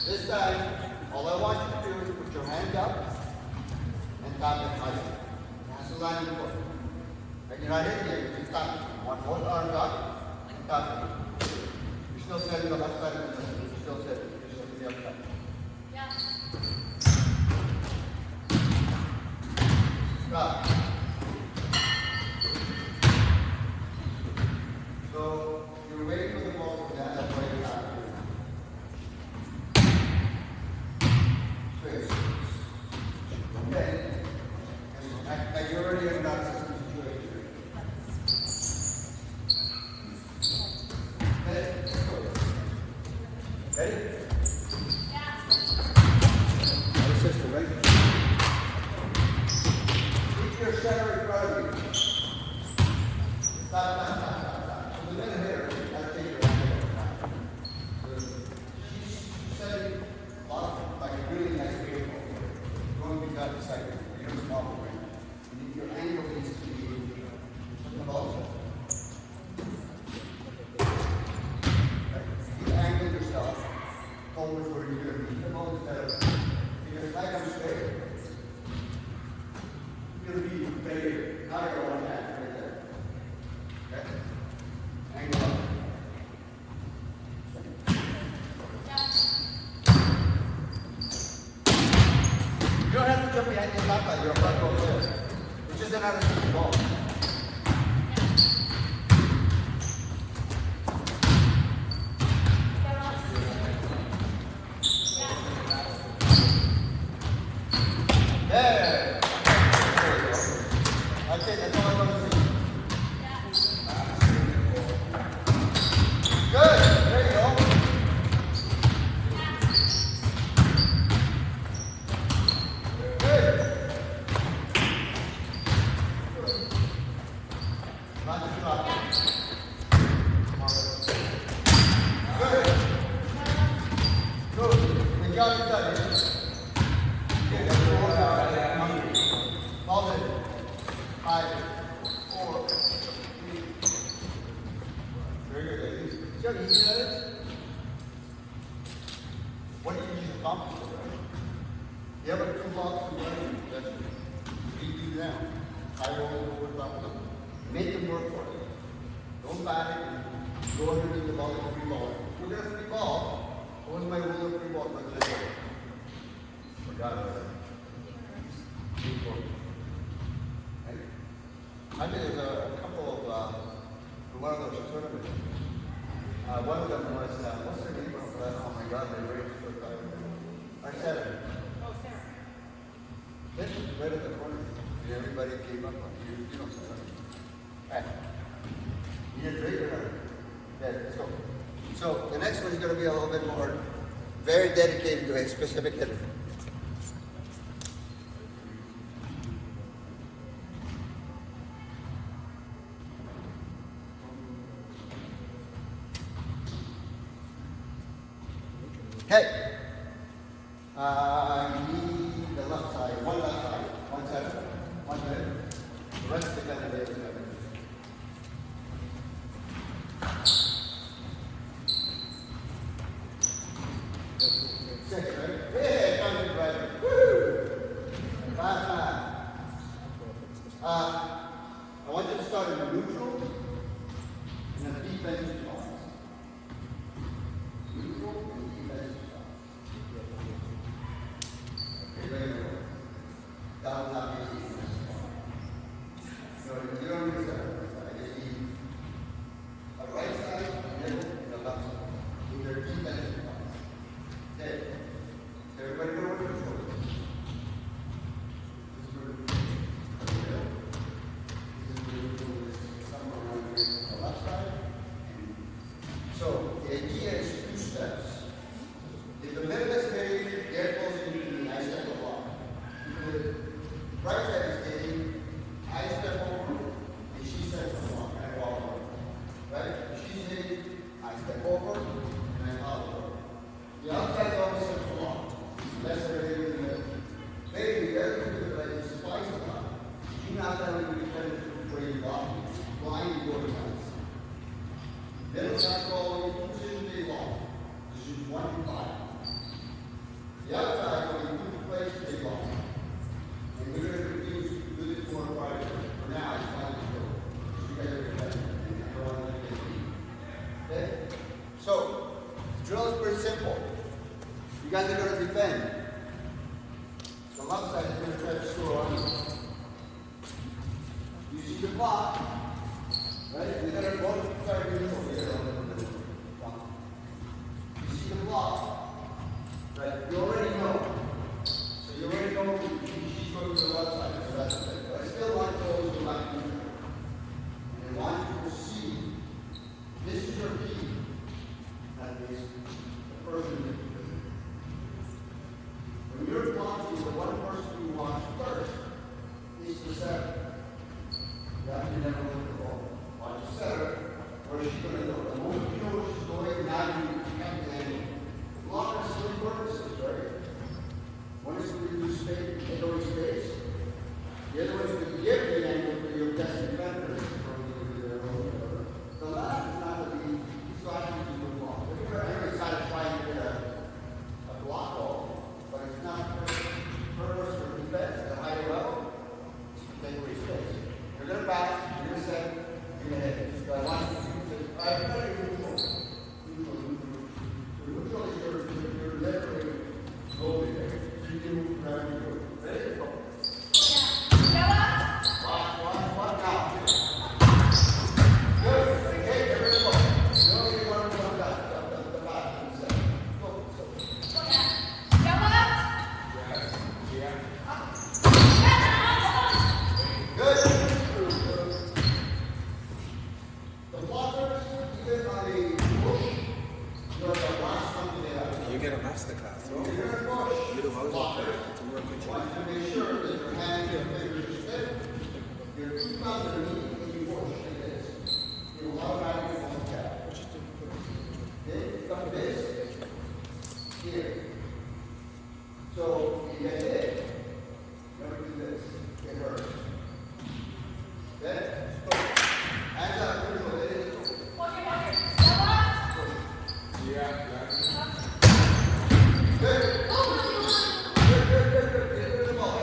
A: This time, all I want you to do is put your hand up and tap it higher. That's the line you put. And you're not hitting it, you can tap it. One more arm up and tap it. You're still setting the left side of the knee. You're still setting. You're still setting the other side. Yeah. Stop. So you're waiting for the ball to stand up right now. Straight. Okay. And you're already in that system situation. Okay. Ready? Yeah. Our system, right? Keep your center in front of you. Stop. So the minute here, you have to take your hand out. She's setting a lot of, like a really nice baseball. Going to be done in a second. You're a small way. Your angle needs to be the ball. You angle yourself forward where you're going to be the ball instead of, because if I come straight, you're going to be bigger. Now you're one hand right there. Okay? Angle up. You don't have to jump behind your back like you're a front row player. It's just another ball. There. That's it. That's all I want to see. Good. There you go. Good. Not too hot. Good. Good. The job is done. Okay, let's roll it out. Hold it. 5, 4, 3. Very good, ladies. See how easy that is? What do you use to accomplish it, right? You have a 2 blocks of money. That's redo them. I always work about them. Make them work for you. Don't panic and go underneath the ball like a free ball. We're going to free ball. What was my rule of free ball? Forgot about it. on the right foot by our Sarah.
C: Oh, Sarah.
A: This is right at the corner. And everybody gave up on you. You don't say that. Hey. You did great or not? Yeah, let's go. So the next one is going to be a little bit more very dedicated to a specific hitter. Okay. You need the left side, one left side, one center, one middle. The rest of the kind of day is seven. Six, right? Yeah, come to right. Woo! Last time. I want you to start in neutral and then defensive toss. Neutral and defensive toss. Okay, ready to go. That will not be easy. So you don't need that. I just need a right side, middle, and a left side. These are defensive toss. Okay. So everybody know what you're doing. This is where the middle. This is where you're doing this somewhere around here on the left side. So the idea is two steps. If the middle is made, get close to me, I step a block. If the right side is getting, I step over, and she steps a block, and I walk over. Right? If she's hitting, I step over, and I follow her. The outside is always steps a block. That's where they in the middle. Maybe the other thing is like you splice a lot. You're not going to be defended where you block. Blind, you go to guys. Middle side ball, you position they block. This is 1 and 5. The outside, when you put the place, they block. And we're going to do this 4 and 5. For now, it's fine to go. You guys are defending. And you're on the game. Okay? So, the drill is pretty simple. You guys are going to defend. The left side is going to try to score on you. You see the block. Right? We're going to both start doing over here on the middle. You see the block. Right? You already know. So you already know she's going to the left side. So that's it. But I still want to go to the left. And I want you to see this is your key. That is the person. When you're blocking, the one person you watch first is the setter. You have to never look at the ball. Watch the setter, where she's going to go. The moment you know where she's going, now you have to angle. Blockers have three purposes, right? One is to reduce space, take away space. The other one is to give the angle for your best defenders. The last is not to be sliding to the ball. If you're ever satisfied to get a block ball, but it's not purpose for defense at a higher level, take away space. You're going to pass, you're going to set, you're going to hit. So I want you to do this. All right, everybody neutral. So neutral is your literally goalie there. So you can move around your goal. Ready? Go. Watch now. Good. Okay, here we go. You don't need one to come down. The back and the center. Go. Good. The blockers, even on a push, you're the last one to get out.
D: You get a master class.
A: When you're going to push,
D: You do all
A: blocker,
D: that to work with
A: you
D: you.
A: want to make sure that your hand, your fingers are stiff. Your 2 thumbs are neat when you push like this. You will automatically want to tap. Okay, from this, here. So, you get hit. Never do this. It hurts. Okay? Hands up, control. It is. Good. Good. Get rid of the ball.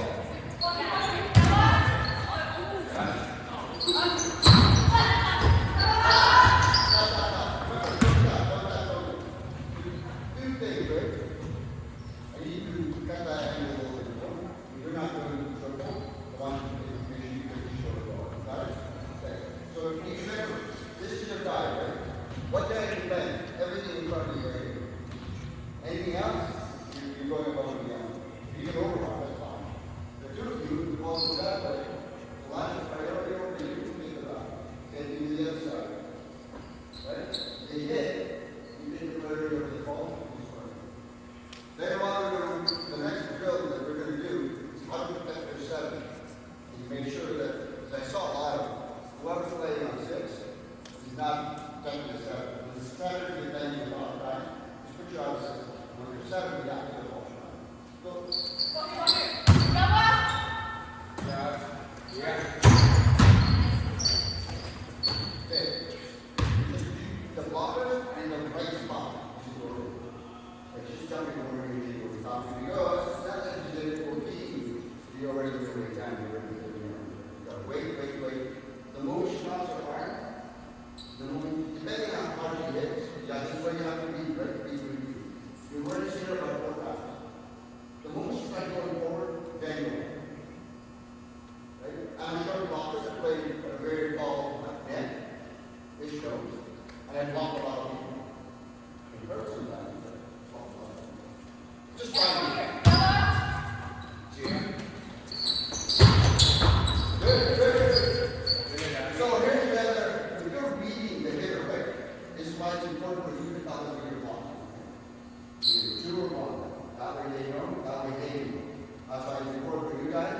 A: Two things, right? I need to cut that angle a little bit more. You're not going to circle. I want you to make sure you get the short ball. Got it? Okay. So if you remember, this is your guy, right? What did I defend? Everything in front of you right here. So here's the other, if you're reading the hitter, right, this is why it's important for you to tell them your block. Either 2 or 1. That way they know, that way they know. That's why it's important for you guys.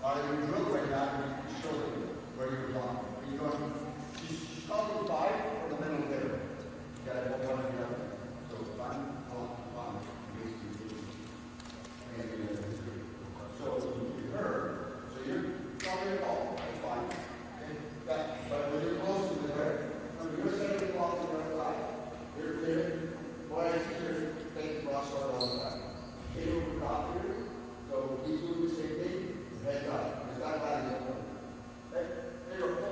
A: Are you drill right now, you show them where you're blocking. You're going, she's calling 5 for the middle hitter. You got one or the other. So 1, 1, 1. So you heard, so you're calling a ball, that's fine. But when you're close to the right, remember you're setting the ball to the right side. You're clear. Boy, I see your face cross out all the time. Came over the top here. So these do the same thing. Heads up. Is that bad enough? Hey, there you go.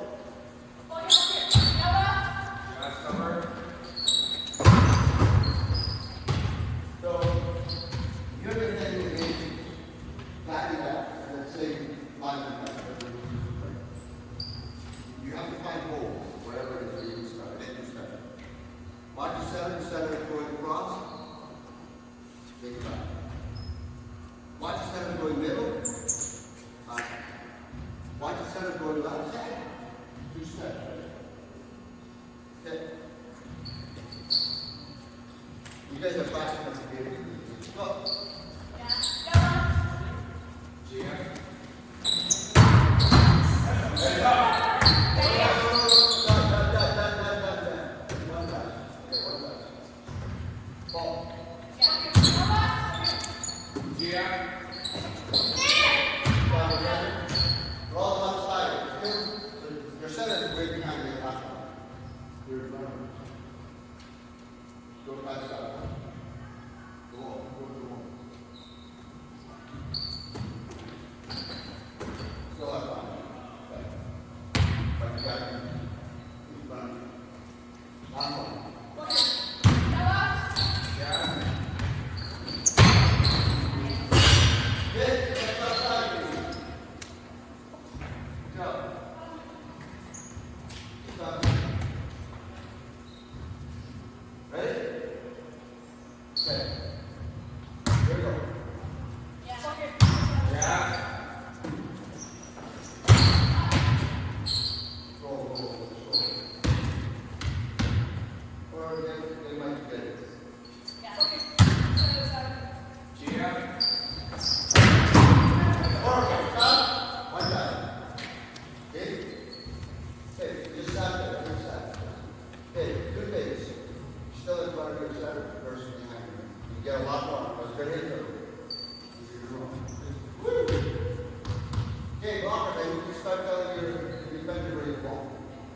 A: So you're going to take the game, back it up, and let's say line it up. You have to find holes, wherever it is where you start, then you start. Watch the center going across. Take it back. Watch the center going middle. Watch the center going left side. 2 steps. Okay. You guys are fast enough to be able to do this. Go.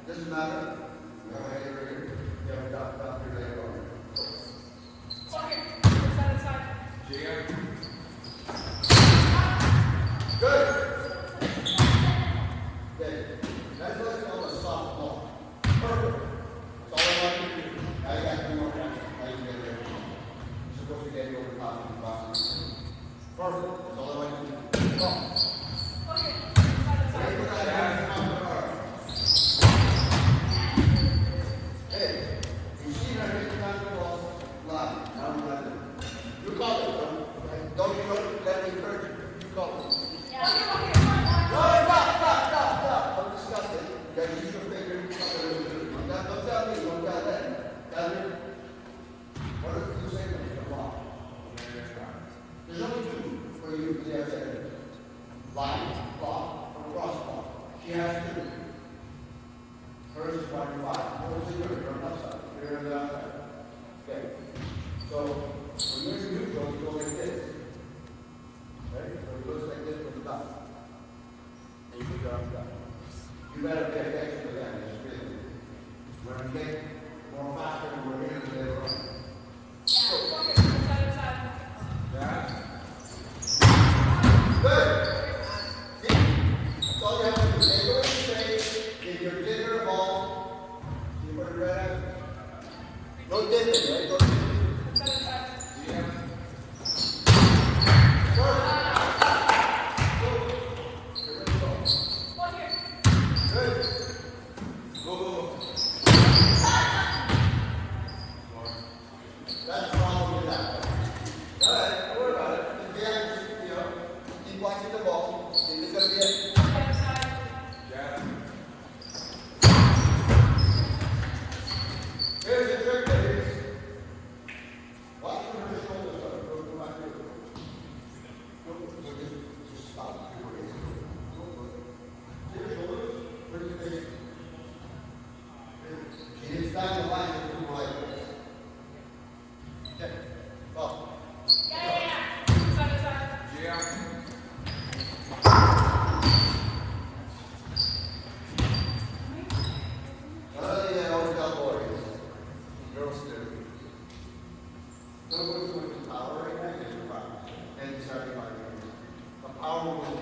A: Doesn't matter. You have a head right here. You have a dot your leg on. Good. Okay. That's what's called a soft ball. Perfect. That's all I want you to do. Now you got 2 more rounds. Now you can get there. You're supposed to get over the top of the box. Perfect. That's all I want you to do. Come on. There's only 2 for you to the outside. Line, block, or cross block. She has 2. Hers is 1 to 5. Hers is good. You're on the outside. You're on the outside. Okay. So when you're in neutral, you go like this. Right? So it goes like this from the top. And you put your arms down. You better pay attention to that. It's really. When you get more faster and more in later on. Yeah. Good. That's all you have to do. Take away the straight. If you're dipping a ball, you put it right out. No dipping, right? No dipping. Yeah. Good. Good. Don't go too much power right now, it's your problem. And it's already my The power will come.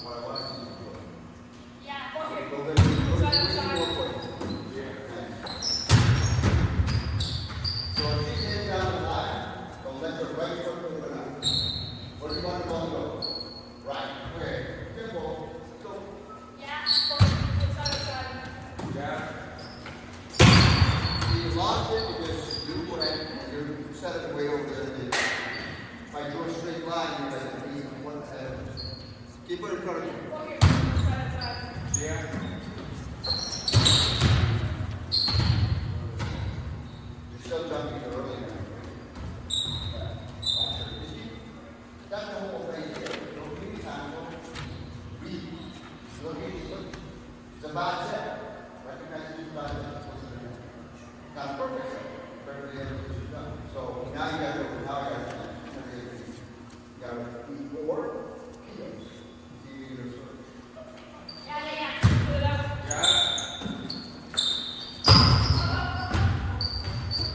A: What I want to see is good.
C: Yeah, okay.
A: Go there, more points. So if she's heading down the line, don't let her right foot go to the line. Where do you want the ball to go? Right. Okay. Simple. Go.
C: Yeah, side.
D: Yeah.
A: You lost it because you went and you set it way over there. If I drew a straight line, you're like, what the hell? Keep it in front of you.
C: Okay, side.
D: Yeah.
A: You're still jumping too early now. That's the whole thing here. Don't give me time. Read. Look. It's a bad set. Recognize it's a bad set. Not a perfect set. Perfectly everything you've done. So now you got to go. Now you got to you got to eat more.
C: Yeah. Put it up.
D: Yeah.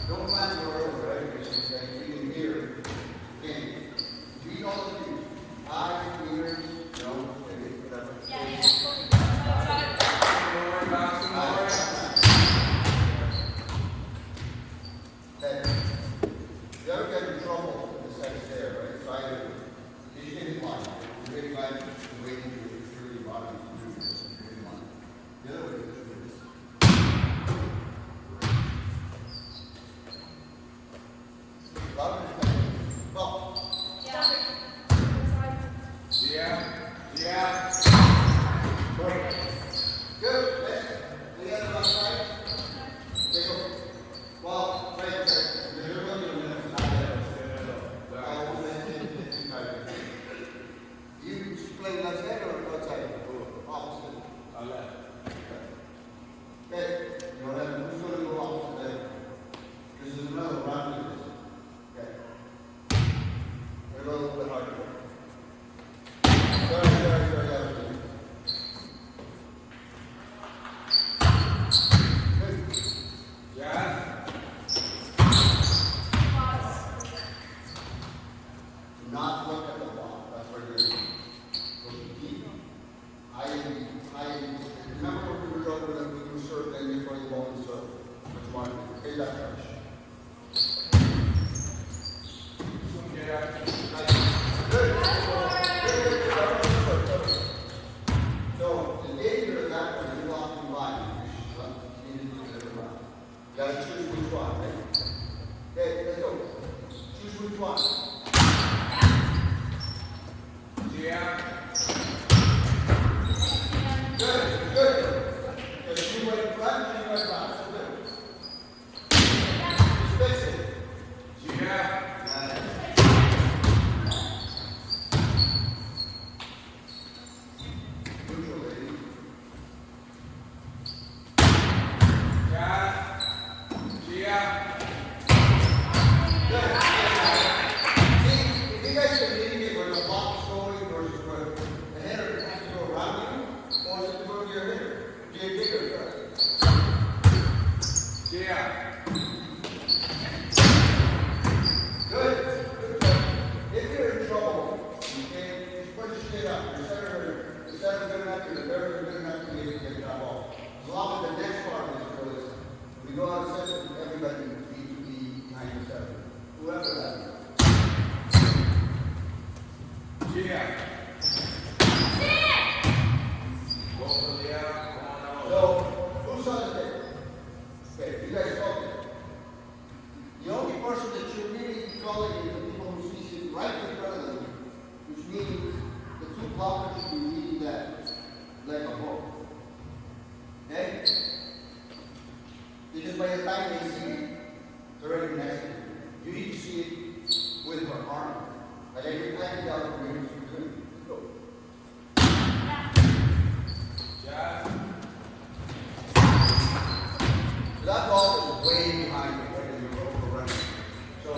A: Don't mind your early, right? Because you can hear. Again, read all the cues. Eyes, ears, whatever.
C: Yeah. Side.
A: Hey, you ever get in trouble with the sex there, right? So either you get in line, you're really like waiting to really bottom to do this, you're in line. The other way to do this. A lot of respect. Well,
C: Yeah. Side.
D: Yeah.
A: good. Next. The other on side. They go. Well, right, you're looking at minutes, not there. I will make it 55. You play left side or outside? Opposite. Okay, you want to, who's going to go opposite there? This is another round of this. Okay. We're a little bit harder. Sorry, opposite. Good.
D: Yeah.
A: Do not look at the ball. That's where you're looking deep. Remember when we were talking about when you were circling before the ball was circled? What you want to do? Okay, that's right. So the danger of that when you're walking by, you need to do it around. You gotta choose which one, right? Okay, let's go. Choose which one.
D: Yeah.
A: Good. If you went front, you went back. So good. Just fix it.
D: Yeah.
A: Neutral, lady.
D: Yeah.
A: See, if you guys can indicate where the ball is going versus where the header has to go around you, or is it to go to your header? Get bigger, right?
D: Yeah.
A: Good. Good job. If you're in trouble, you can't push it up. Your center good enough, your third good enough to get the ball. As long as the next part is good, when we go out of session, everybody needs to be behind the center. Whoever that is.
D: Yeah. Go for the out.
A: So, who's on the tape? Okay, you guys call it. The only person that should really be calling is the people who see sitting right in front of them, which means the two blockers should be reading that like a book. Okay? Because by the time they see it, it's already next to you. You need to see it with her arm. Like every time you got from here, she's doing it. Go.
D: Yeah.
A: So that ball is way behind you, right? And you're overrunning. So,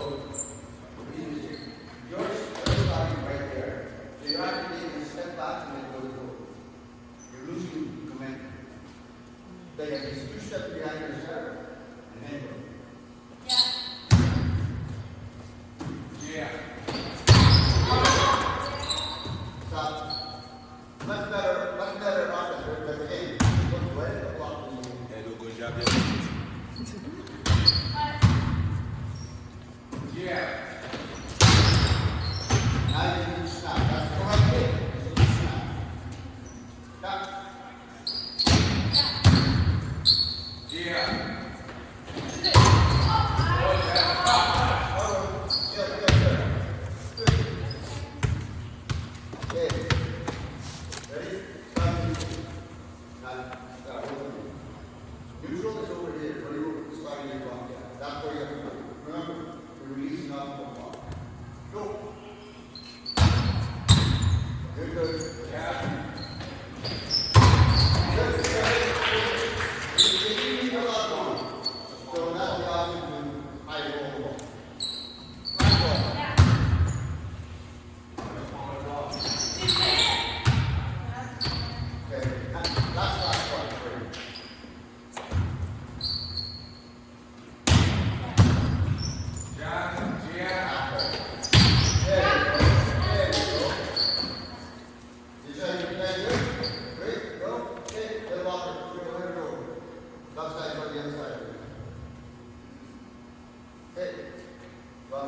A: you're starting right there. So you're actually taking a step back and then go to goal. You're losing momentum. Like it's 2 steps behind your center, and then go.
C: Yeah.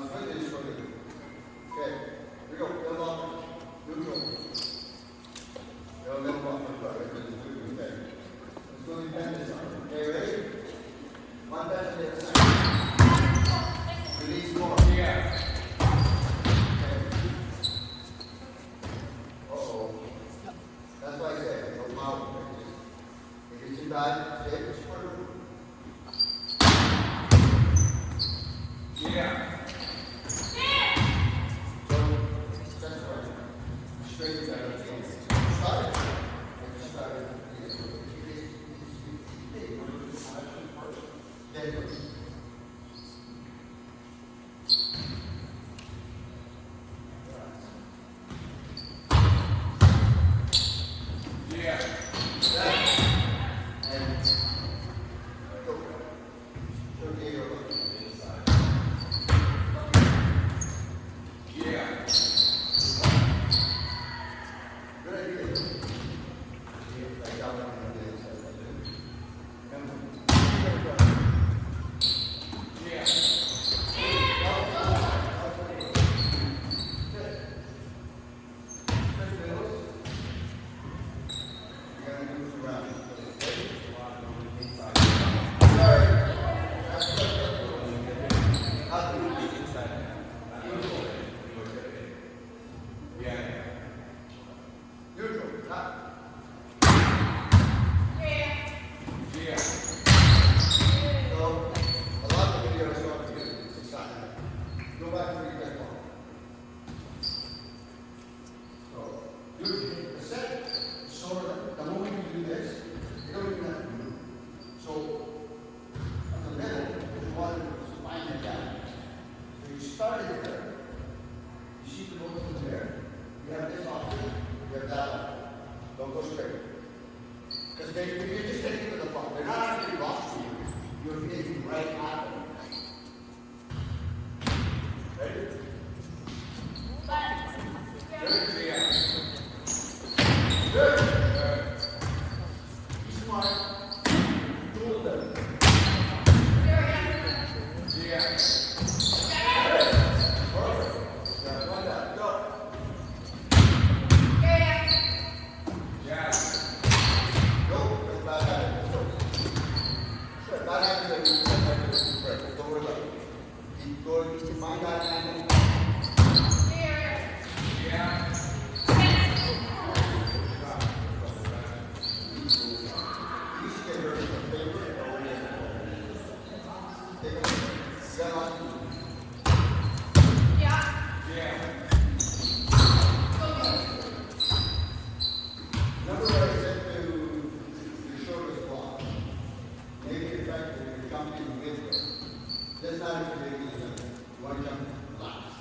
A: Split this for you. Okay. Here we go. Fill off. Neutral. Fill them off. Okay. Let's go bend this arm. Okay, ready? One bend to the other side. Release more.
D: Yeah.
A: That's why I say, no power. If it's too bad, take it.
D: Yeah.
A: So, that's right. Straight back. Start it. Start it. Then
D: Yeah. Yeah. Yeah. Yeah.
A: So, a lot of videos are up here. It's exciting. Go back to your deck ball. So, the set, sort of, the moment you do this, you don't even have to move. So, in the middle, you want to find it down. So you start it there. You see the motion there. You have this option, you have that option. Don't go straight. Because if you're just getting to the ball, they're not actually lost to you. You're hitting right at them. Ready?
D: Yeah.
A: Good. Be smart. Cool them.
D: Yeah.
A: Perfect. Yeah, like that. Go.
D: Yeah.
A: Go. That's bad habit. Go. Sure, bad habit is right. Don't worry about it. Keep going. Just find that angle.
D: Yeah.
A: You should get rid of the favorite. Take a look. Set on.
D: Yeah.
A: Remember what I said to your shoulders block? Make it effective if you're jumping midway. That's not if you're making it. You want to jump last.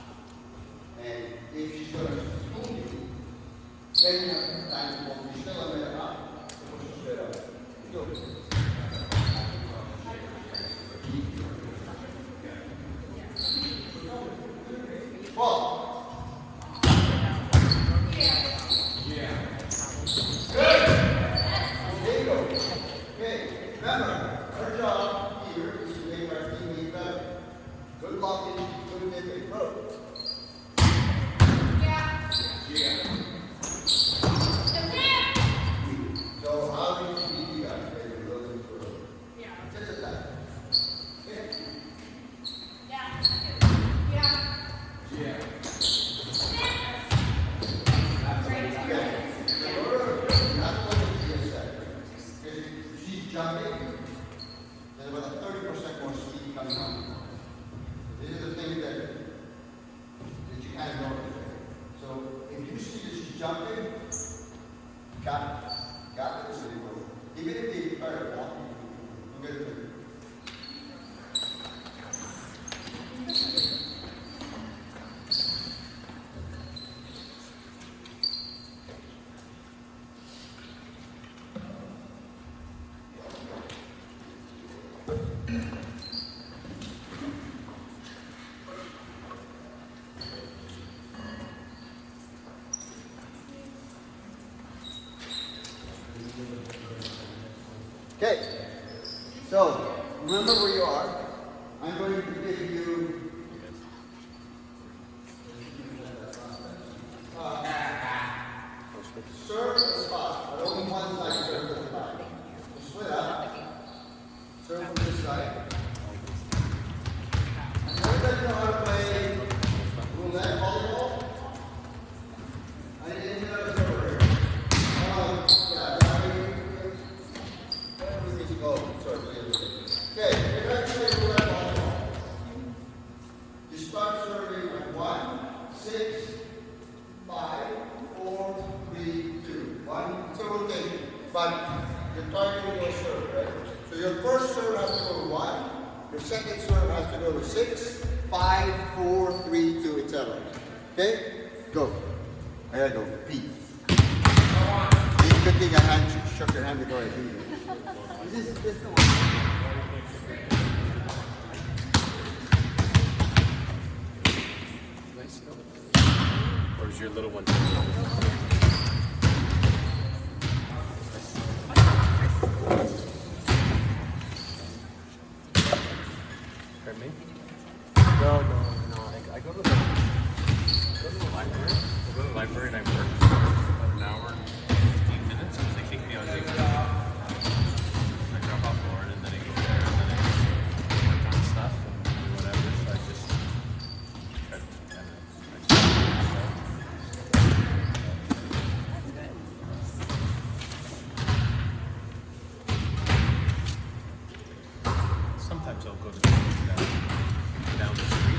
A: And if she's going to spoon you, then you have time to walk. You're still a minute up. Push it straight up. Go. Ball.
D: Yeah.
A: There you go. Okay, remember, our job here is to make our teammates better. Good blocking, good midway throw.
D: Yeah.
A: So how do you beat you guys? Maybe a little bit further. Just as that. Okay.
D: Yeah.
A: Okay. That's what the GS said. Because if she's jumping, there's about a 30% more speed coming on. This is the thing that you can't notice. So if you see that she's jumping, got it, so you go. Even if they try to walk, you get it. Okay, so remember where you are. I'm going to give you Okay? Go. I gotta go. Pete. It's a good thing I shook your hand before I do this. This is the one.
E: Or is your little one? Pardon me? No. I go to the library. I go to the library and I work for about an hour and 15 minutes because they take me on day. I drop off Lauren and then I go there and then I work on stuff and do whatever. So I just try to kind of sometimes I'll go to down the street.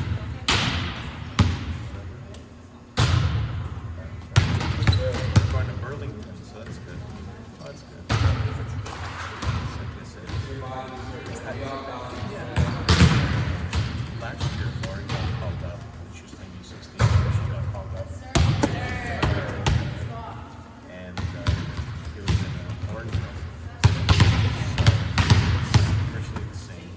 E: We're going to Burlington, so that's good. Oh, that's good. Last year, Lauren got called up. She was maybe 16, so she got called up. And it was in an orange room. Virtually the same.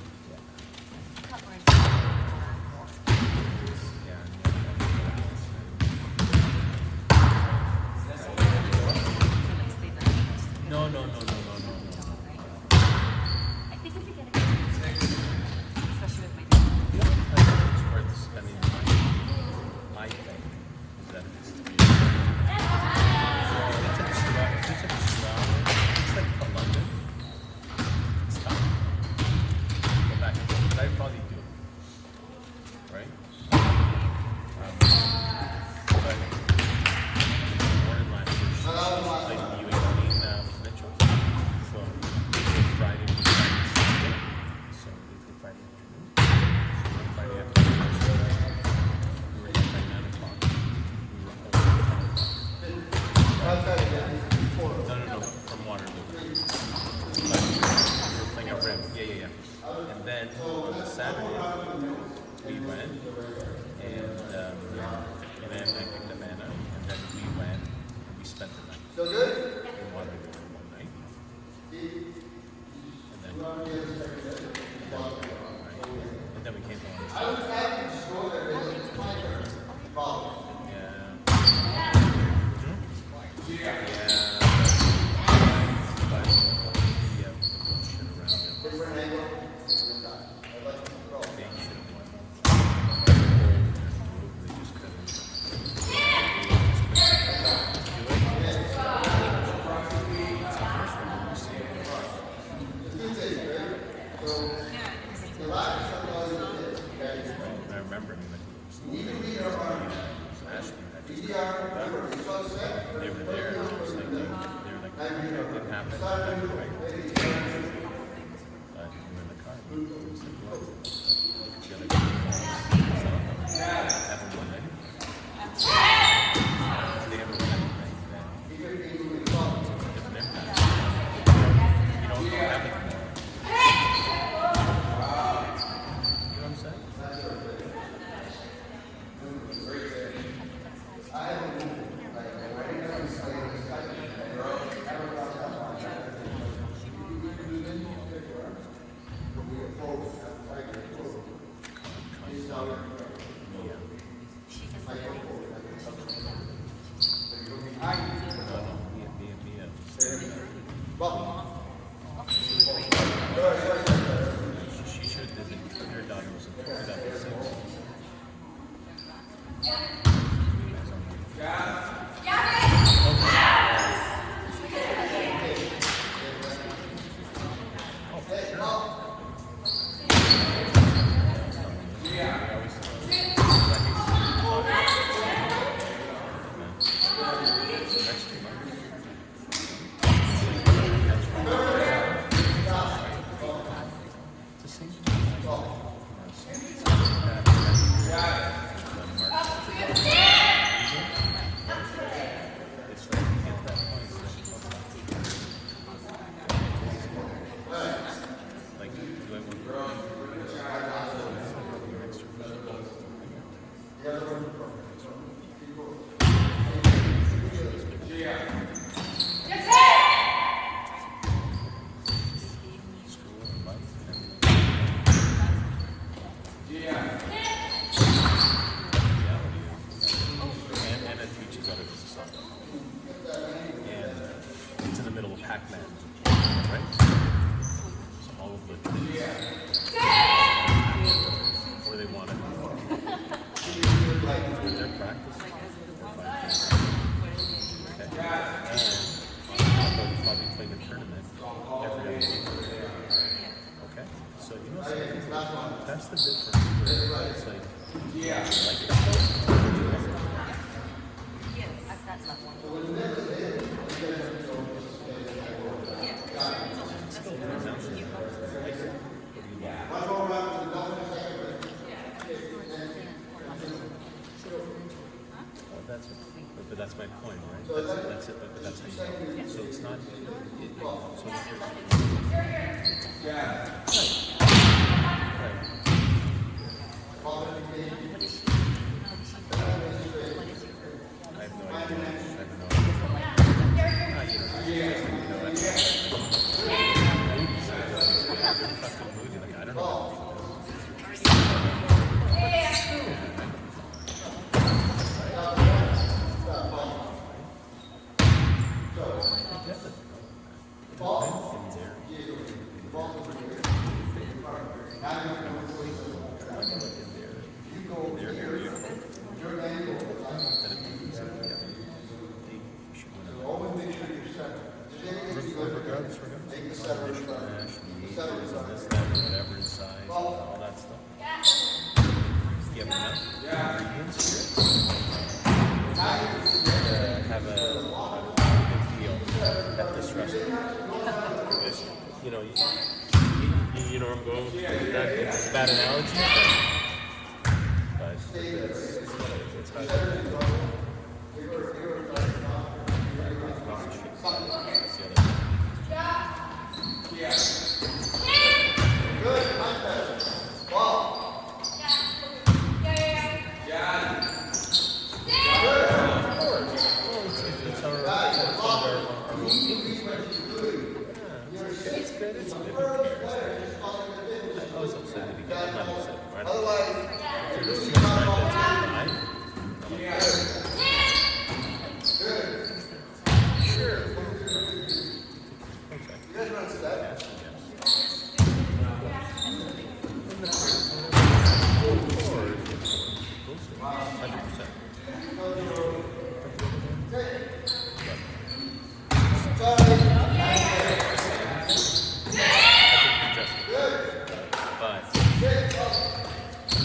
E: No.
C: I think if you get a good, especially with my
E: It's worth spending money. I think is that it's to be. It's like London. It's tough. Go back, but I probably do. Right? But more than last year, she played in the U18 with Mitchell. So Friday was Saturday. So we did Friday afternoon. So Friday afternoon, we were there by 9 o'clock. We were No, from Waterloo. But we were playing at Rim. Yeah. And then on the Saturday, we went and then I picked up Anna, and then we went and we spent the night.
A: Still good?
E: In Waterloo one night. And then we came home. I remember they were there. And I was thinking, they were like, that didn't happen. Right? But we were in the car. We said, what? Look at the other guys. Haven't won anything. They haven't won anything. Then it's a different impact. You don't have it anymore. You know what I'm saying? She should have did her daughter was a 2006. their practice. Okay. And probably playing a tournament every other week. Okay. So you know something? That's the difference. Where it's like, like
C: Yes, I've got that one.
E: That's it. But that's my point, right? That's it. But that's how you know. So it's not. So I have no idea. I have no idea. Fucking moody. Like I don't know. Whatever inside, all that stuff. You have enough ingredients to have a good meal at this restaurant. You know, you know where I'm going with that. It's a bad analogy, but it's how I was upset at the beginning. I'm not upset, right? If there's too much time that's sure. Okay.
A: You guys want to step?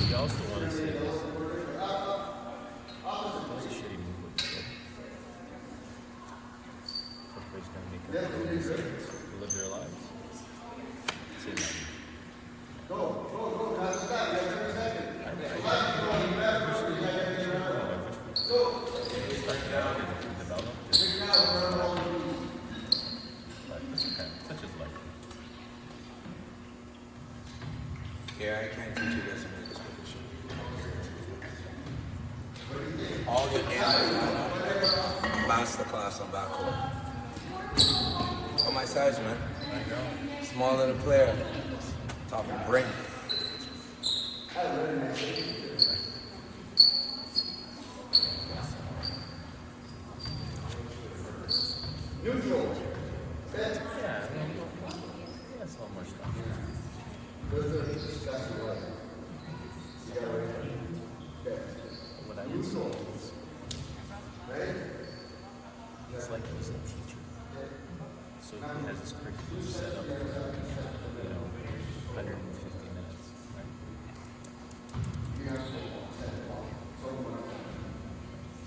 E: You also want to say this. That's a shitty move. Everybody's going to make their own decisions to live their lives. Say that. Start down and develop. But it's okay. Such is life.
F: Yeah, I can't teach you this in this position. All your games master class on backcourt. For my size, man. Smaller the player. Top of brain.
A: Neutral.
E: Yeah, that's not much stuff. What I would say is, it's like he's a teacher. So he has this curriculum set up for, 150 minutes, right?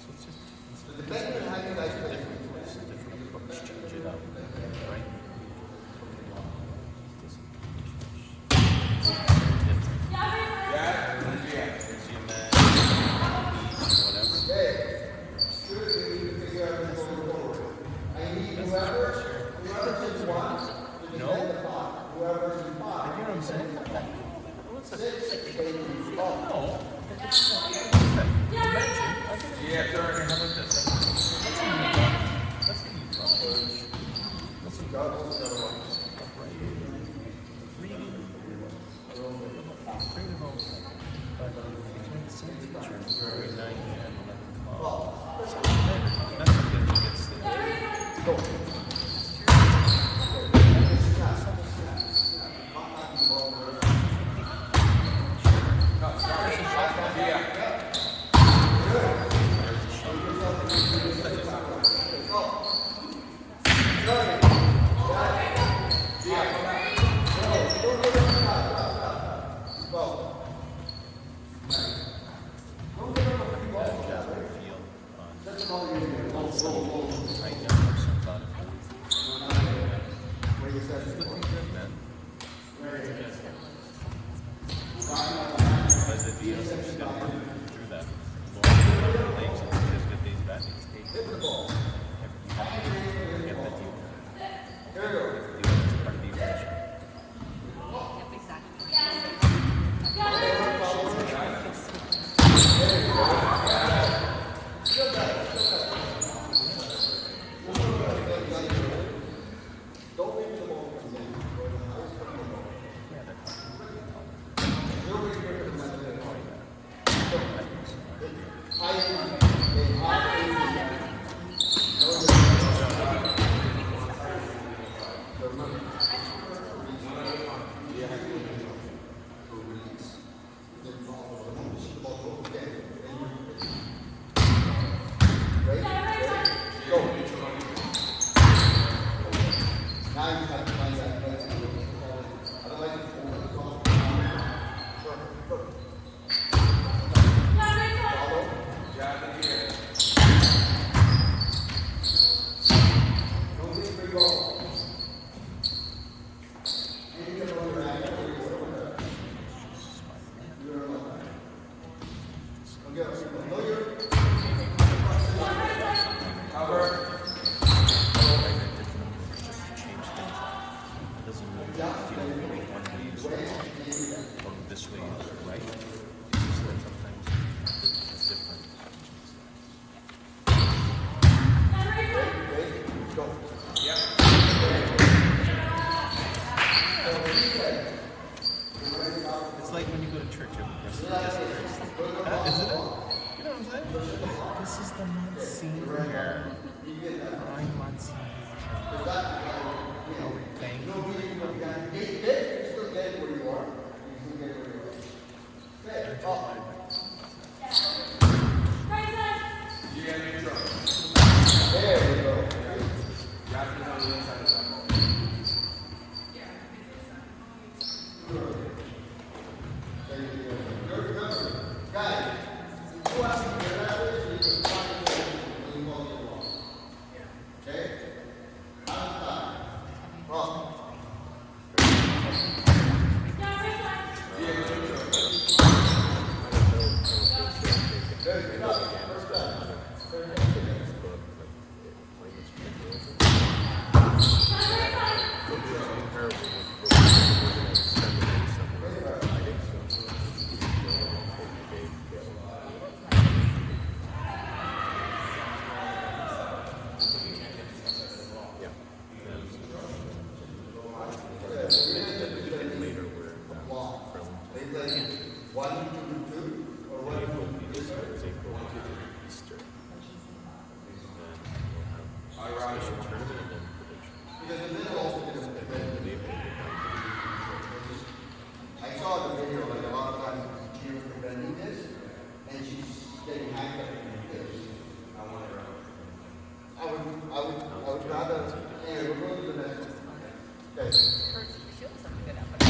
E: So it's just, it's
A: Depending on how you guys play.
E: a different approach, change it up, right? This way is right. It's just that sometimes it's different. It's like when you go to church every Christ. Isn't it? You know what I'm saying? This is the Monsignor. I'm Monsignor. Thank you.
A: I saw the video, like a lot of times she was preventing this, and she's getting handcuffed like this. I would rather, hey, we're going to the next one. Okay.
C: She looks like a good athlete.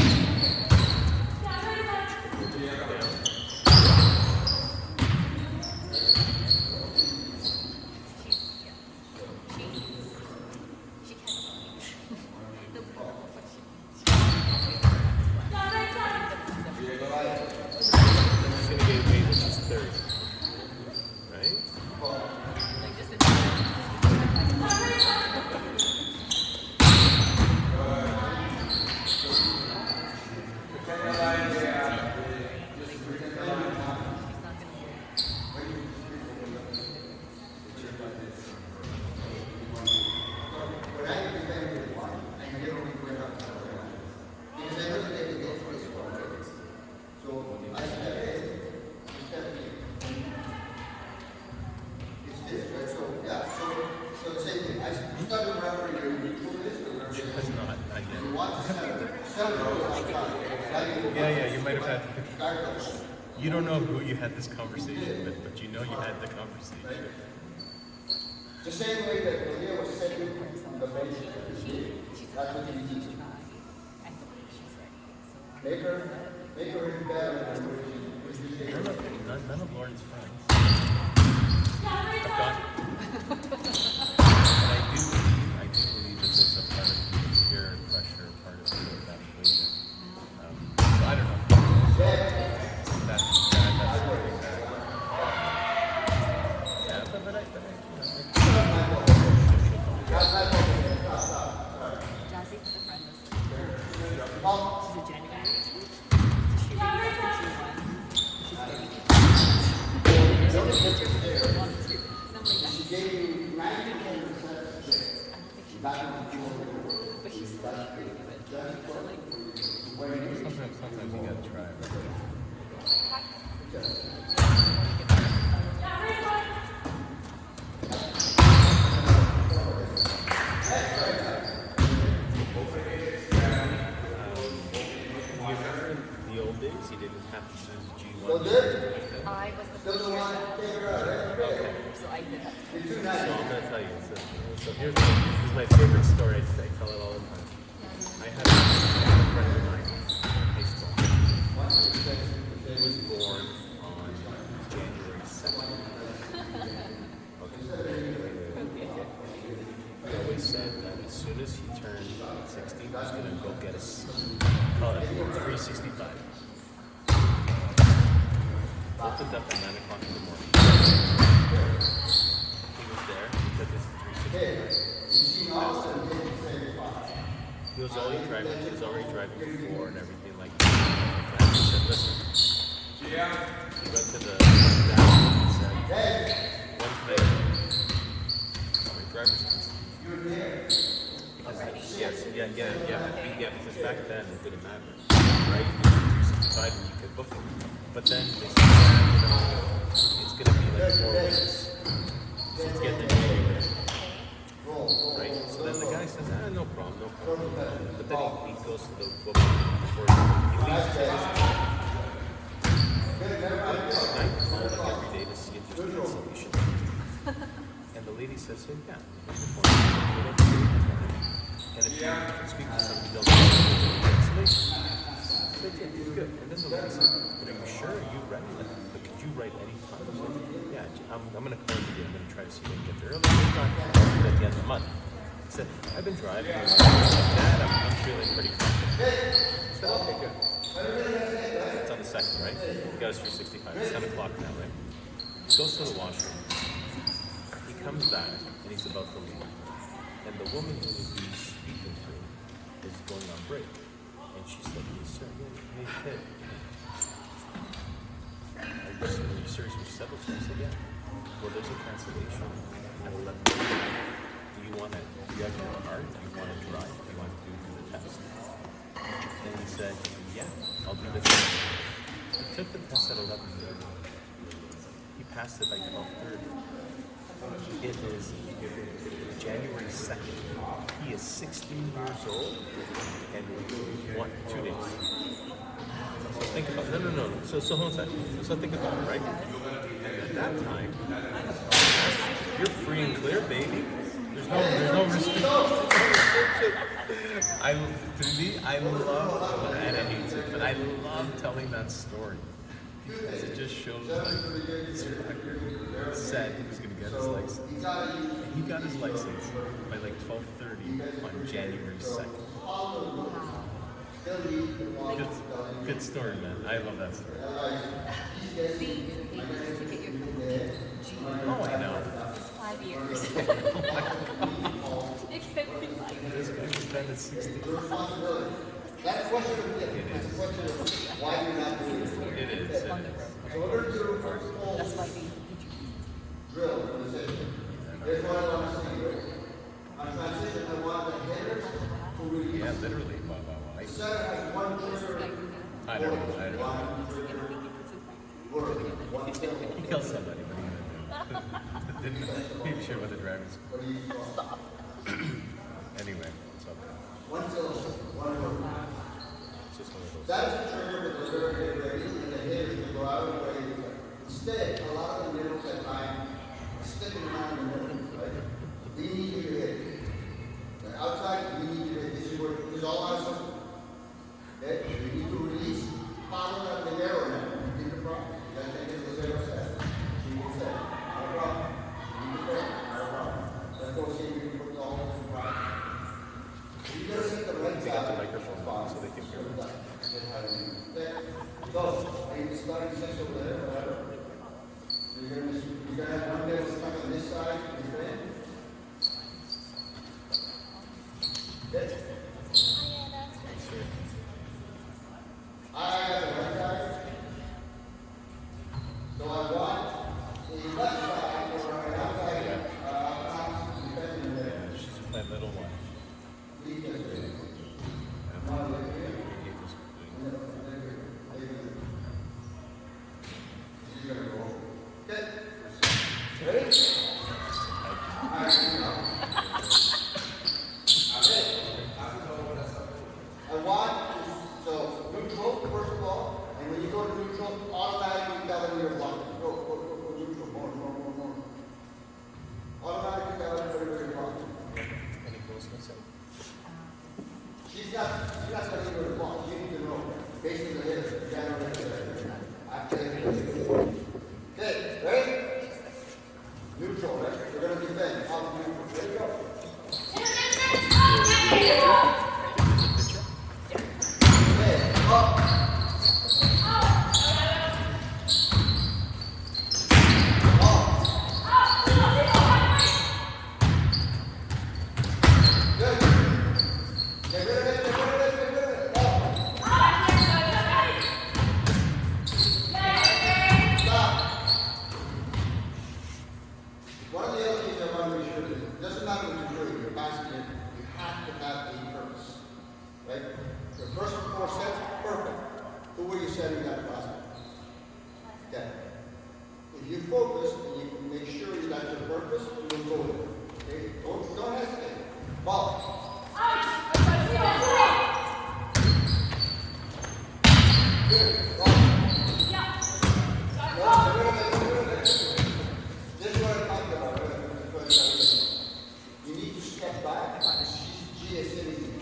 E: She's gonna get away when she's 30. Right?
C: Like just
E: That's not. Yeah, you might have had. You don't know who you had this conversation with, but you know you had the conversation.
A: The same way that Maria was setting the bench, that's what you teach. Make her better than what she's
E: None of Lauren's friends have got it. And I do believe that there's a part of peer pressure, part of that equation. So I don't know. That's something that. Yeah, but I
C: Jazzy is a friend list. She's a January. She's getting
E: So I'm gonna tell you. So here's my favorite story. I tell it all the time. I had a friend of mine in high school. He was born on January 2nd. Okay. He always said that as soon as he turned 60, he was gonna go get his call it 365. Opened up at 9 o'clock in the morning. He was there, he took his 365. He was already driving before and everything like that. And he said, listen. He went to the dashboard and said, one thing, my driver's license. Because back then it didn't matter, right? You could 365 and you could book it. But then they said, it's going to be like 4 weeks. So it's getting in January. Right? So then the guy says, no problem. But then he goes to the book before he leaves his house. I call every day to see if there's a cancellation. And the lady says, yeah, here's your phone. And if you can speak to somebody, they'll give you a cancellation. I said, yeah, it's good. And then the lady said, but are you sure? Are you ready? But could you write any time? I said, yeah, I'm going to call you today. I'm going to try to see if I can get there early. At the end of the month. He said, I've been driving. Dad, I'm feeling pretty confident. I said, okay, good. It's on the 2nd, right? He got his 365. It's 7 o'clock now, right? He goes to the washroom. He comes back, and he's about to leave. And the woman who he's speaking to is going on break. And she said, hey, sir, hey, kid. Are you serious what you said before? I said, yeah. Well, there's a cancellation at 11. Do you have your card? Do you want to drive? Do you want to do the test? And he said, yeah, I'll do the test. He took the test at 11:30. He passed it by 12:30. It is January 2nd. He is 16 years old and 2 days. So think about it. No. So hold on a second. So think about it, right? And at that time, you're free and clear, baby. There's no restriction. I love, and I hate it, but I love telling that story. Because it just shows like this fucker said he was going to get his license. And he got his license by like 12:30 on January 2nd. Good story, man. I love that story. Oh, I know.
C: 5 years. It could be 5 years.
E: This guy was spending 60.
A: That's what That's a question of why you're not doing it.
E: It is.
A: So in order to do a first hole
C: That's why we
A: drill for the session, here's what I want to see. On transition, I want the headers to release.
E: Yeah, literally. Wow.
A: The center has one trigger.
E: I don't know.
A: One trigger. Word. One syllable.
E: He killed somebody. What are you gonna do? Didn't even sure what the drivers.
A: What do you stop?
E: Anyway, it's okay.
A: One syllable. One word.
E: It's just one of those.
A: That's a trigger for the liver to get ready and the headers to go out of the way. Instead, a lot of the middles at time are sticking around in the middle, right? We need you to hit. The outside, we need you to hit. This is all our system. Okay? We need to release. Follow up the arrow now. You did the problem. You gotta take this as zero says. She can say, no problem. You did that, no problem. Let's go see if we can put all this in problem. You gotta set the right
E: They
A: side.
E: got the microphone on so they can hear it.
A: Go. Are you starting six over there, whatever? So you're gonna have one middle stuck on this side, and then. Okay? I got the right side. So I want the left side or right outside, depending on there.
E: Yeah, she's my little one.
A: Leave this way.
E: I hate this thing.
A: You're gonna go. Okay. Ready? I want, so neutral, first of all, and when you go to neutral, automatically tell them you're blocking. Go neutral, more. Neutral, right? We're going to defend. Out neutral. Ready, go. Okay, up. Good. Get rid of it, get rid of it, get rid of it. Up. Stop. One of the other things I want to make sure is, it doesn't matter what you're doing, you're passing it, you have to have a purpose. Right? Your first 4 sets, perfect. Who were you setting that class with? Okay. If you focus and you make sure you got your purpose, you will go with it. Okay? Don't hesitate. Ball. Good. Ball. This is what I'm talking about. You need to step back. G is sitting here.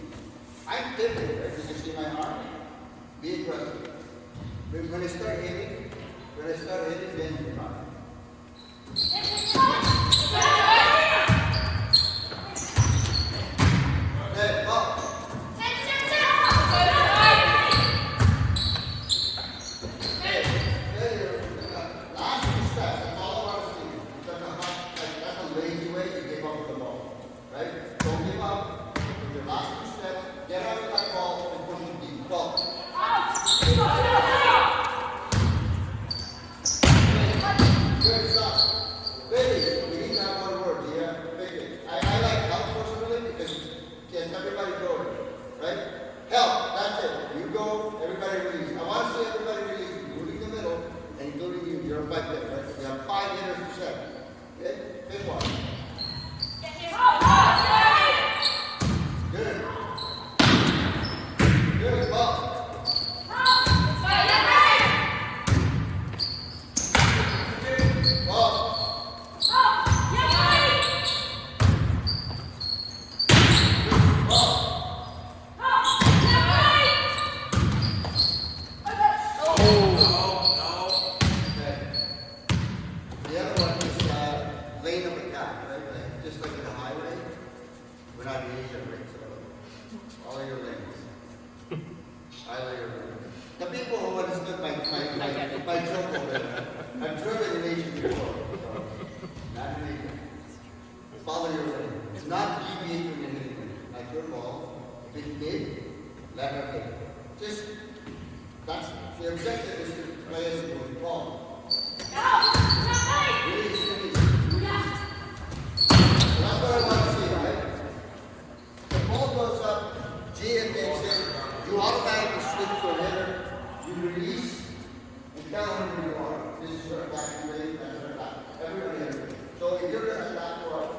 A: I'm pivoting, right? You can see my arm. Be aggressive. When I start hitting, then you run. Okay, ball. Last 2 steps, that's all I want to see. That's a lazy way to give up with the ball. Right? Don't give up. With your last 2 steps, get out of that ball and push it deep. Ball. Good stuff. Baby, we need to have one word, yeah? Baby. I like help personally because it gets everybody going. Right? Help, that's it. You go, everybody release. I want to see everybody release, including the middle, and including you. You're a fight there, right? You have 5 hitters to set. Okay? Big one. Good. Good. Ball. Ball. The other one is lane of attack, right? Just like in the highway, we're not in Asia, right? So all of your lanes. I lay your lane. The people who understood my joke over there, I've driven in Asia before, so not in Asia. Follow your lane. It's not deviate from your hitting lane. Like your ball, if it did, let her hit. Just, that's, the objective is to play as a good ball. Release, release, release. So that's what I want to see, right? The ball goes up, G and takes it, you automatically switch to a hitter, you release, and tell him who you are. This is your attacking lane, that's your attack. Everybody has it. So if you're going to attack for us,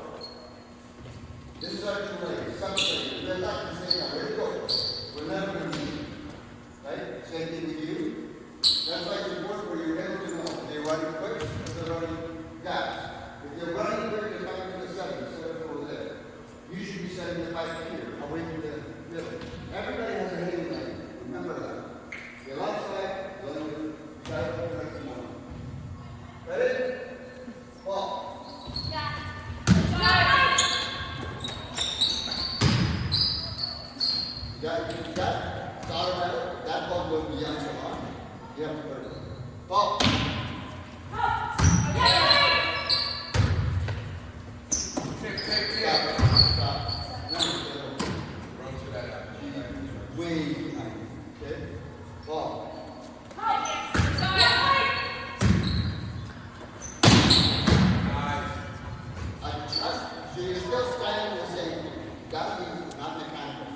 A: this is our 2 lanes, something. We're not going to say that. Where do you go? We're never going to leave. Right? Same thing with you. That's why it's important for you able to know. They're running quick, they're running fast. If you're running quick, you're coming to the 7 instead of over there. You should be setting the 5 here, away from the middle. Everybody has a hitting lane. Remember that. Your left side, then you try to put the next one. Ready? Ball. You got that? It's automatic. That ball goes beyond your line. You have to put it. Ball. Stop. Way behind. Okay? Ball. Adjust. So you're still standing the same. Gotta be not mechanical.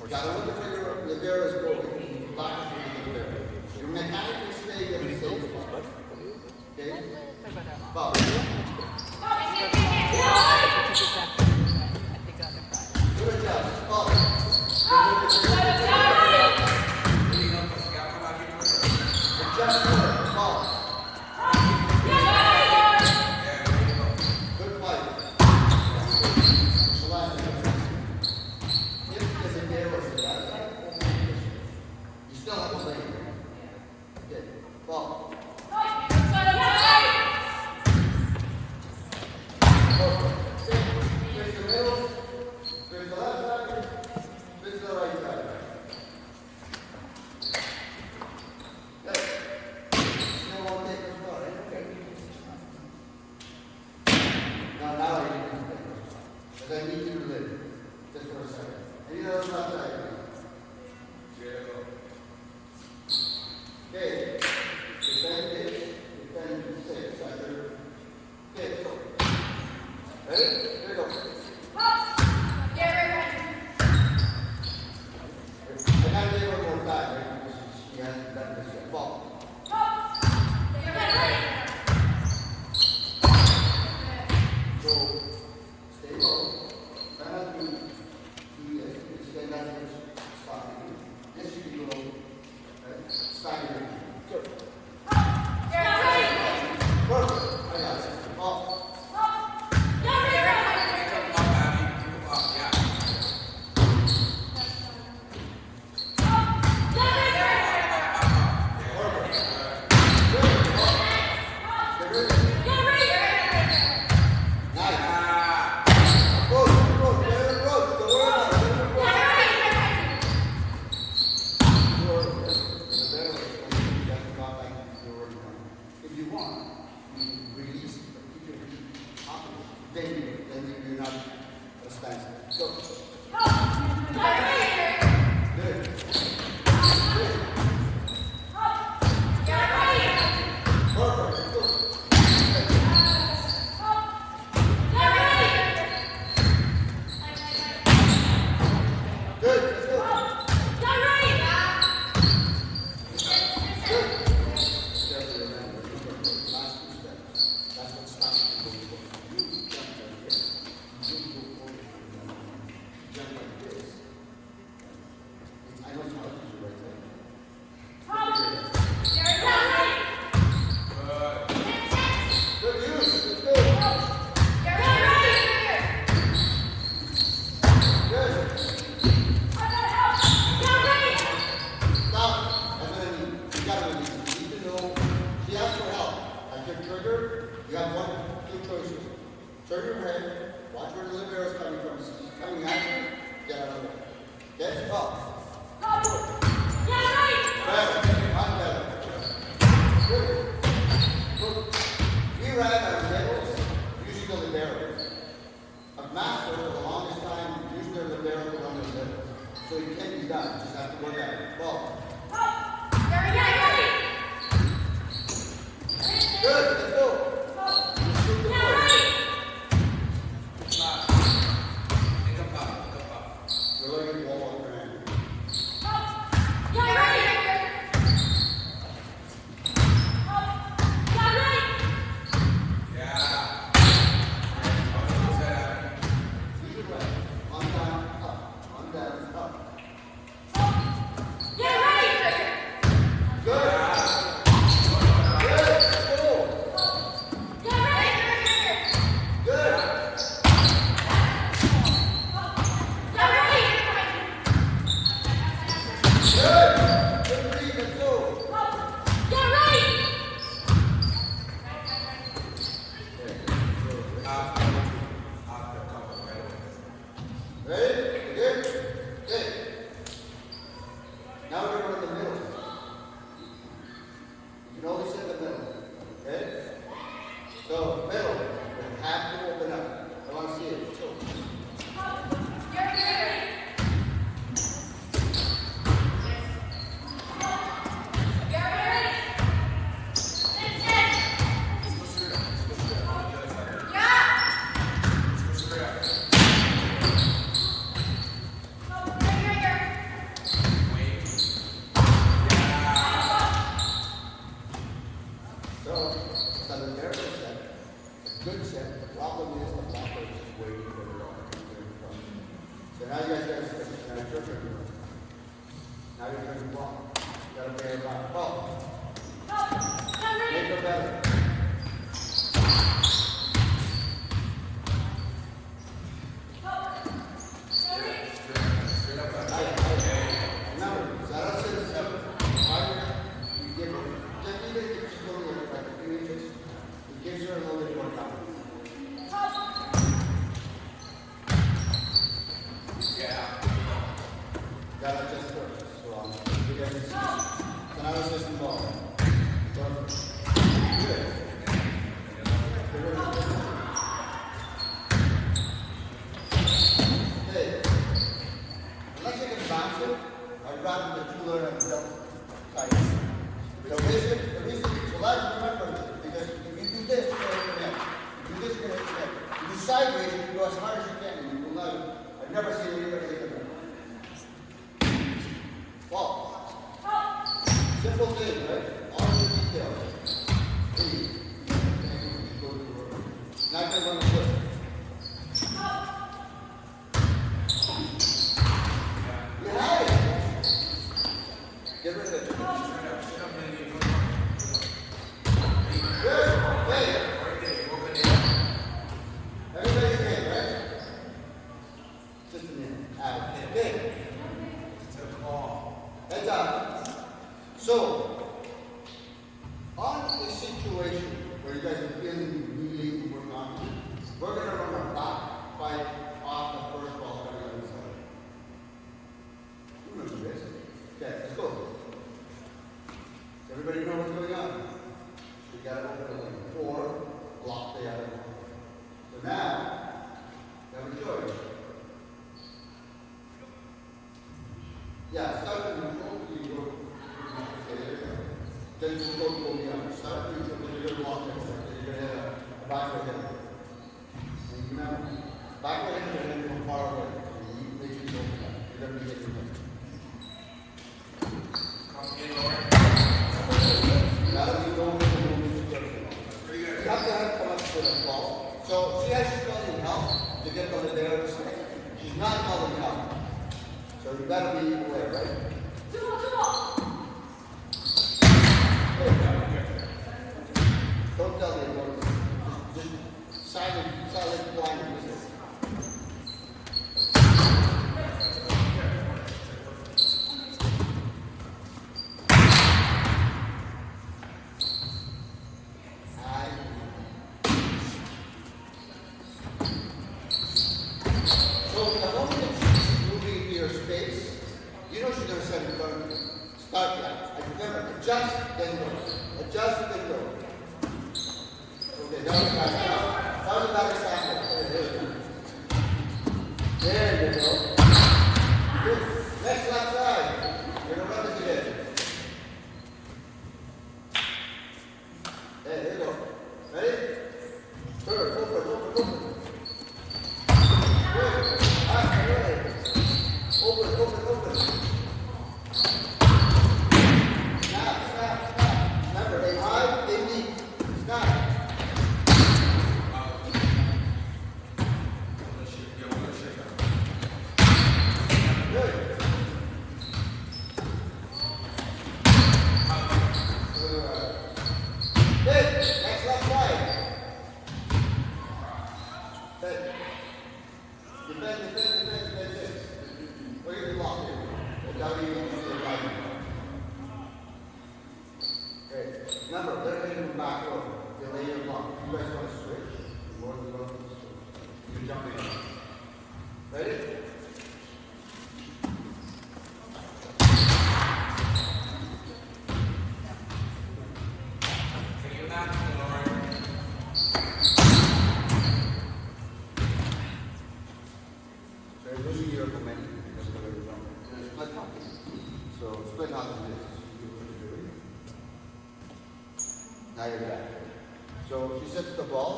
A: Gotta look at where the bear is going. Lock it with the bear. You're mechanically staying in the same spot. Okay? Ball. Good adjust. Ball. Adjust forward. Ball. Good fight. If there's a bear on the outside, you still have a lane. Okay. I gotta give her more time, right? Because she hasn't done this yet. Ball. So, stay low. Try not to do this. Stand out here. Stop it. Yes, you can go. Right? Stop it. Good. Perfect. I got it. Ball. If you want, you can release it, but keep your feet up. Then you're not a standstill. Go. Good. Perfect. Good. Good. Let's go. Carefully remember, remember the last two steps. That's what stops you from going. You jump like this. You go forward. Jump like this. I know it's hard to do right there. Good use. Good. Good. Stop. That's what I mean. You gotta release it. Even though she asks for help, like your trigger, you have two choices. Turn your head, watch where the libero is coming from. She's coming at you, get out of the way. Get up. Good. Good. We ran our libros using the libero. A master for the longest time used their libero to run their libros. So it can be done. You just have to work at it. Ball. Good, let's go. Shoot the ball. You're looking at the wall on your hand. Use your way. On down, up. On down, up. Good. Good, let's go. Good. Good. Good read, let's go. Ready? Good. Good. Now we're going to the middle. You can only sit in the middle. Okay? So, middle. You have to open up. I want to see it. Let's go. So, it's a libero set. A good set. The problem is the blocker is just waiting for the ball to come. So now you guys got to switch. Now it's your turn. Now you're turning the ball. You got to bear back. Ball. Make her better. Remember, Zara said it's separate. You give her, just even if she's going to like a few inches, it gives her a little bit more confidence. Gotta adjust first. So you guys can see. So now it's just the ball. Perfect. Good. sideways, you go as hard as you can, and you will not. I've never seen anybody hit the ball. Ball. Simple thing, right? All the details. Three. Go to work. Not gonna run the foot. You had it. Get rid of it. Good. Hey. Everybody's in, right? Just a minute. Out. Good. Heads up. So, on the situation where you guys are feeling really more confident, we're going to run our back fight off the first ball coming on the side. Who knows this? Okay, let's go. Everybody know what's going on? We got to open like 4, block the other one. So now we have a choice. Yeah, start in neutral, you go. Okay, there you go. Then just go beyond. Start neutral, then you're going to block it. Then you're going to have a backward hit. And you remember, backward hit is going to go far away. And you make it go back. You're going to be hitting it. Now that you go into the movement, you have to come up with a ball. So see how she's calling help to get the there. She's not calling help. So you gotta be aware, right? Don't tell me what just silent blind music. Start that. I remember, adjust, then go. Adjust, then go. Okay, that was nice. That was about example. There you go. Good. Next left side. We're going to run this again. There you go. Ready? Third, open. Good. Open. Snap. Remember, they hide, they meet. Snap. Good. Good. Next left side. Good. Defend six. Where are you block here? Without even using the right. Okay. Remember, they're hitting the back over. They lay your block. You guys want to switch? More than one switch. You can jump in. Ready? So you're losing your momentum because of the way you're jumping. And it's split hockey. So split hockey is you do what you're doing. Now you're back. So she sets the ball.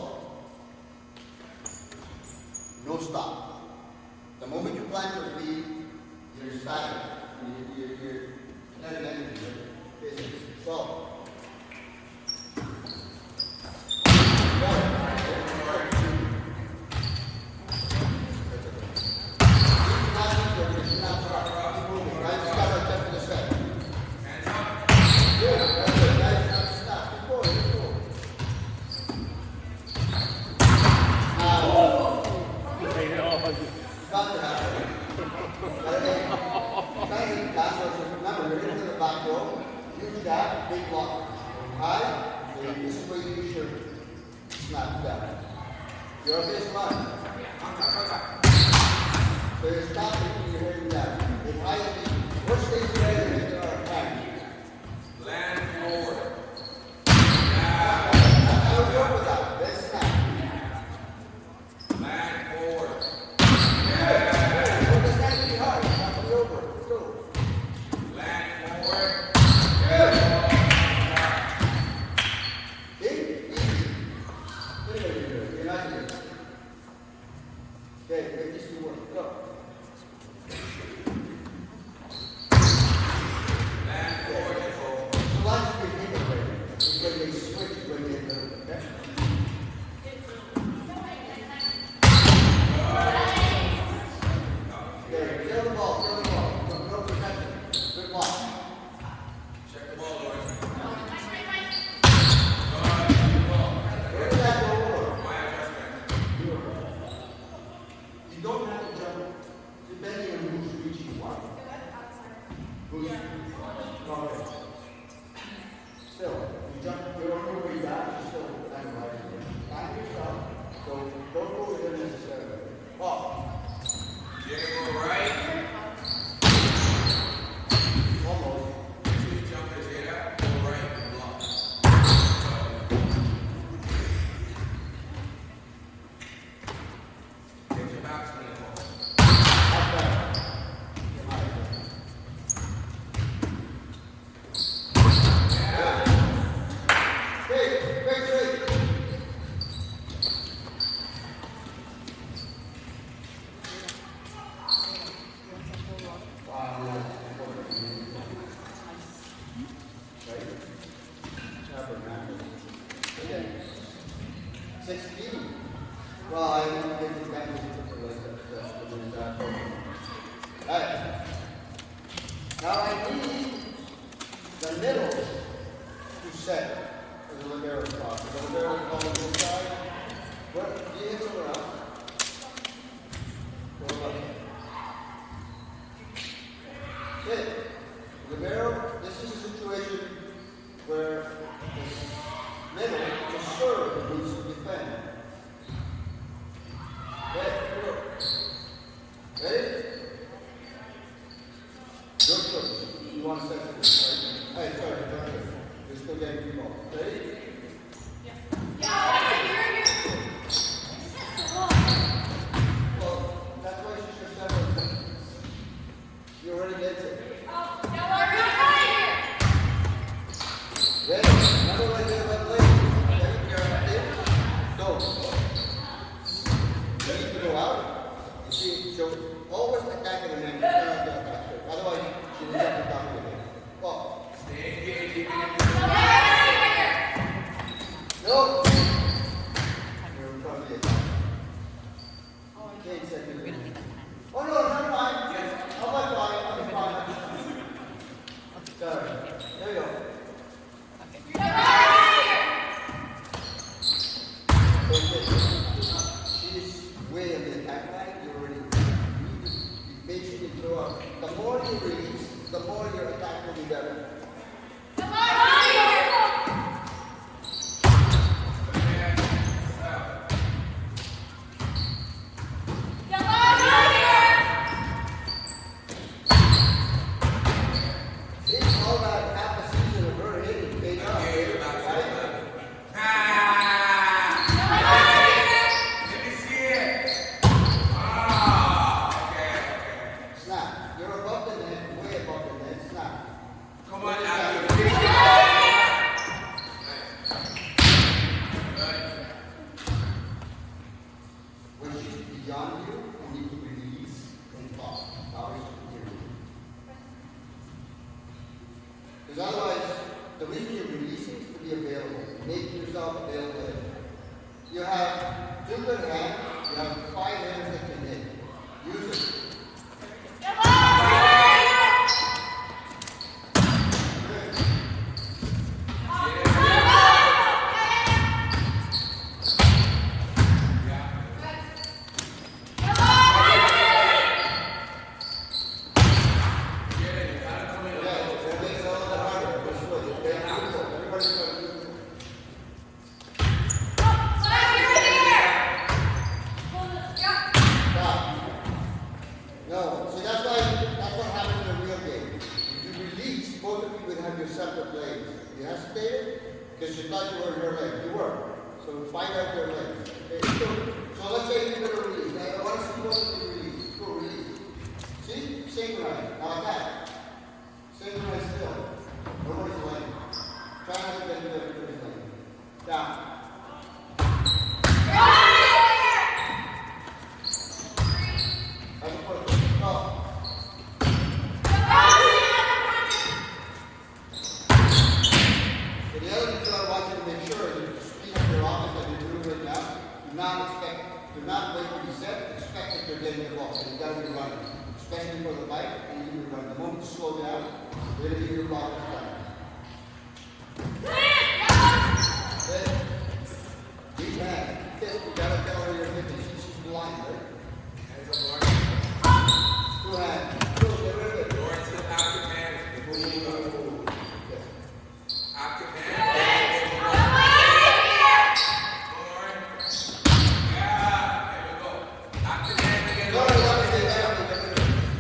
A: No stop. The moment you plant your feet, you're static. You're not an energy. Physics. So. Remember, you're into the back row. Use that big block. High. This is where you use your snap down. You're a baseline. So you're stopping and you're hitting down. If I what stays there is there are times.
D: Land forward.
A: I don't work with that. That's snap.
D: Land forward.
A: Well, that's not really hard. It's not really over. Let's go.
D: Land forward.
A: See? Easy. Look at what you're doing. You're not doing it. Okay, make these two work. Go.
D: Land forward, control.
A: So logically, think of it. It's when they switch when they move, okay? There, throw the ball, throw the ball. No protection. Good block.
D: Check the ball, Lawrence.
A: Where did that go over?
D: My adjustment.
A: You don't have to jump, depending on who's reaching what. Who's, okay. Still, you jump, you don't know where you're at, you still kind of right here. Find yourself, so don't go there necessarily. Ball,
D: You're gonna go right.
A: almost.
D: Two jumpers here. Go right and block. Get your backswing involved.
A: That's better. Hey, great. Okay. 16. Well, I didn't get the mechanism like that. Alright. Now I need the middle to set for the libero spot. The libero is on this side. What? Do you hit somewhere else? Go left. Okay. Libero, this is a situation where the middle to serve needs to defend. Okay, go. Ready? Good. You want to set this, right? Hey, sorry, don't do it. You're still getting three balls. Ready? Well, that's why she should set it. You already get it. Ready? Remember what I did about late? Okay, go. You need to go out. You see, so always attack it and then turn the attack. Otherwise, she will have to top of it. Ball.
D: Stay engaged. Keep it.
A: No. You're in front of the attack. Okay, second. Oh no, never mind. Yes. I'm fine. Sorry. There you go. She's way in the attack line. You already you basically throw up. The more you release, the more your attack will be better. It's all about half a season of her hitting paid off. Right?
D: Let me see it. Ah, okay.
A: Snap. You're above the net, way above the net. Snap.
D: Come on,
A: Snap.
D: Abby.
A: When she's beyond you, you need to release and pop. How is it here? Because otherwise, the reason you're releasing is to be available. Make yourself available. You have two good hands. You have 5 hands that can hit. Use it. No, see that's what happens in a real game. If you release, both of you would have your separate legs. You hesitated because you thought you were in your leg. You were. So find out your legs. Okay, so let's say you're going to release. I want to see both of you release. Go release. See? Synchronize. Now attack. Synchronize still. Nobody's leg. Try not to get to everybody's leg. Down. Do not wait to be set. Expect that they're getting the ball. So you got to be running. Especially for the bike, and you can run. The moment you slow down, they're going to give you a block of time. Deep hand. You got to tell her you're hitting. She's blind, right?
D: Hands up, Lauren.
A: Two hands. Get rid of it.
D: Lauren, still active hands. Before you move.
A: Yes.
D: Active hands. Lauren. Yeah. There we go. Active hands again.
A: No,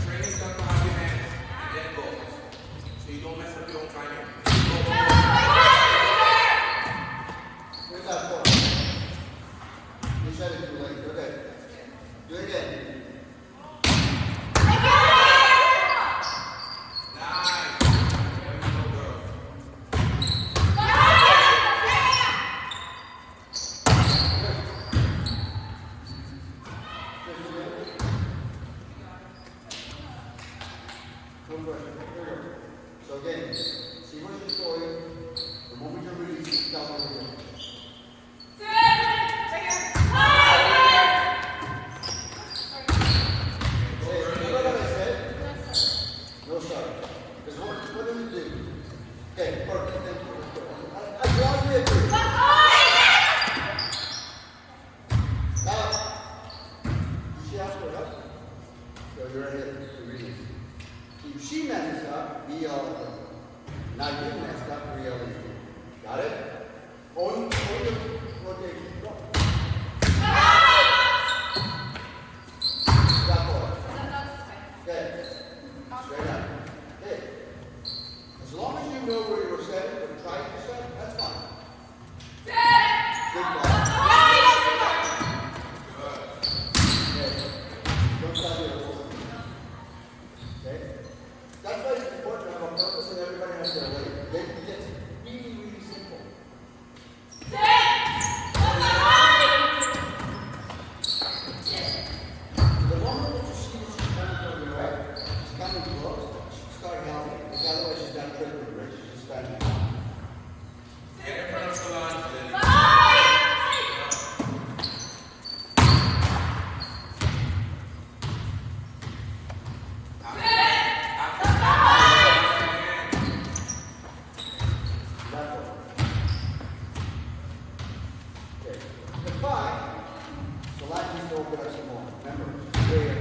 D: Training stuff for active hands. And then go. So you don't mess up your own timing.
A: where's that for? You said it too late. Okay. Do it again.
D: Nice. There we go, girl.
A: One question. Here we go. So again, see what you're showing. The moment you release it, tell them what you're doing. Okay, remember what I said? No, sorry. Because what do we do? Okay, perfect. Thank you. I broadly agree. Now, you see how it's going up? So you're ahead. You release. If she messes up, be all of them. Now you messed up, reality. Got it? On the rotation. Go. Stop ball. Okay. Straight up. Okay. As long as you know where you were setting or trying to set, that's fine. Good ball. Okay. Don't stop here. Okay? That's why it's important to have a purpose and everybody has their way. Then it gets really, really simple. The moment that you see that she's coming from your right, she's coming close, start helping. Because otherwise she's done triple race. She's just standing.
D: Get in front of Solange.
A: Left over. Okay. The 5, the left needs to open up some more. Remember, way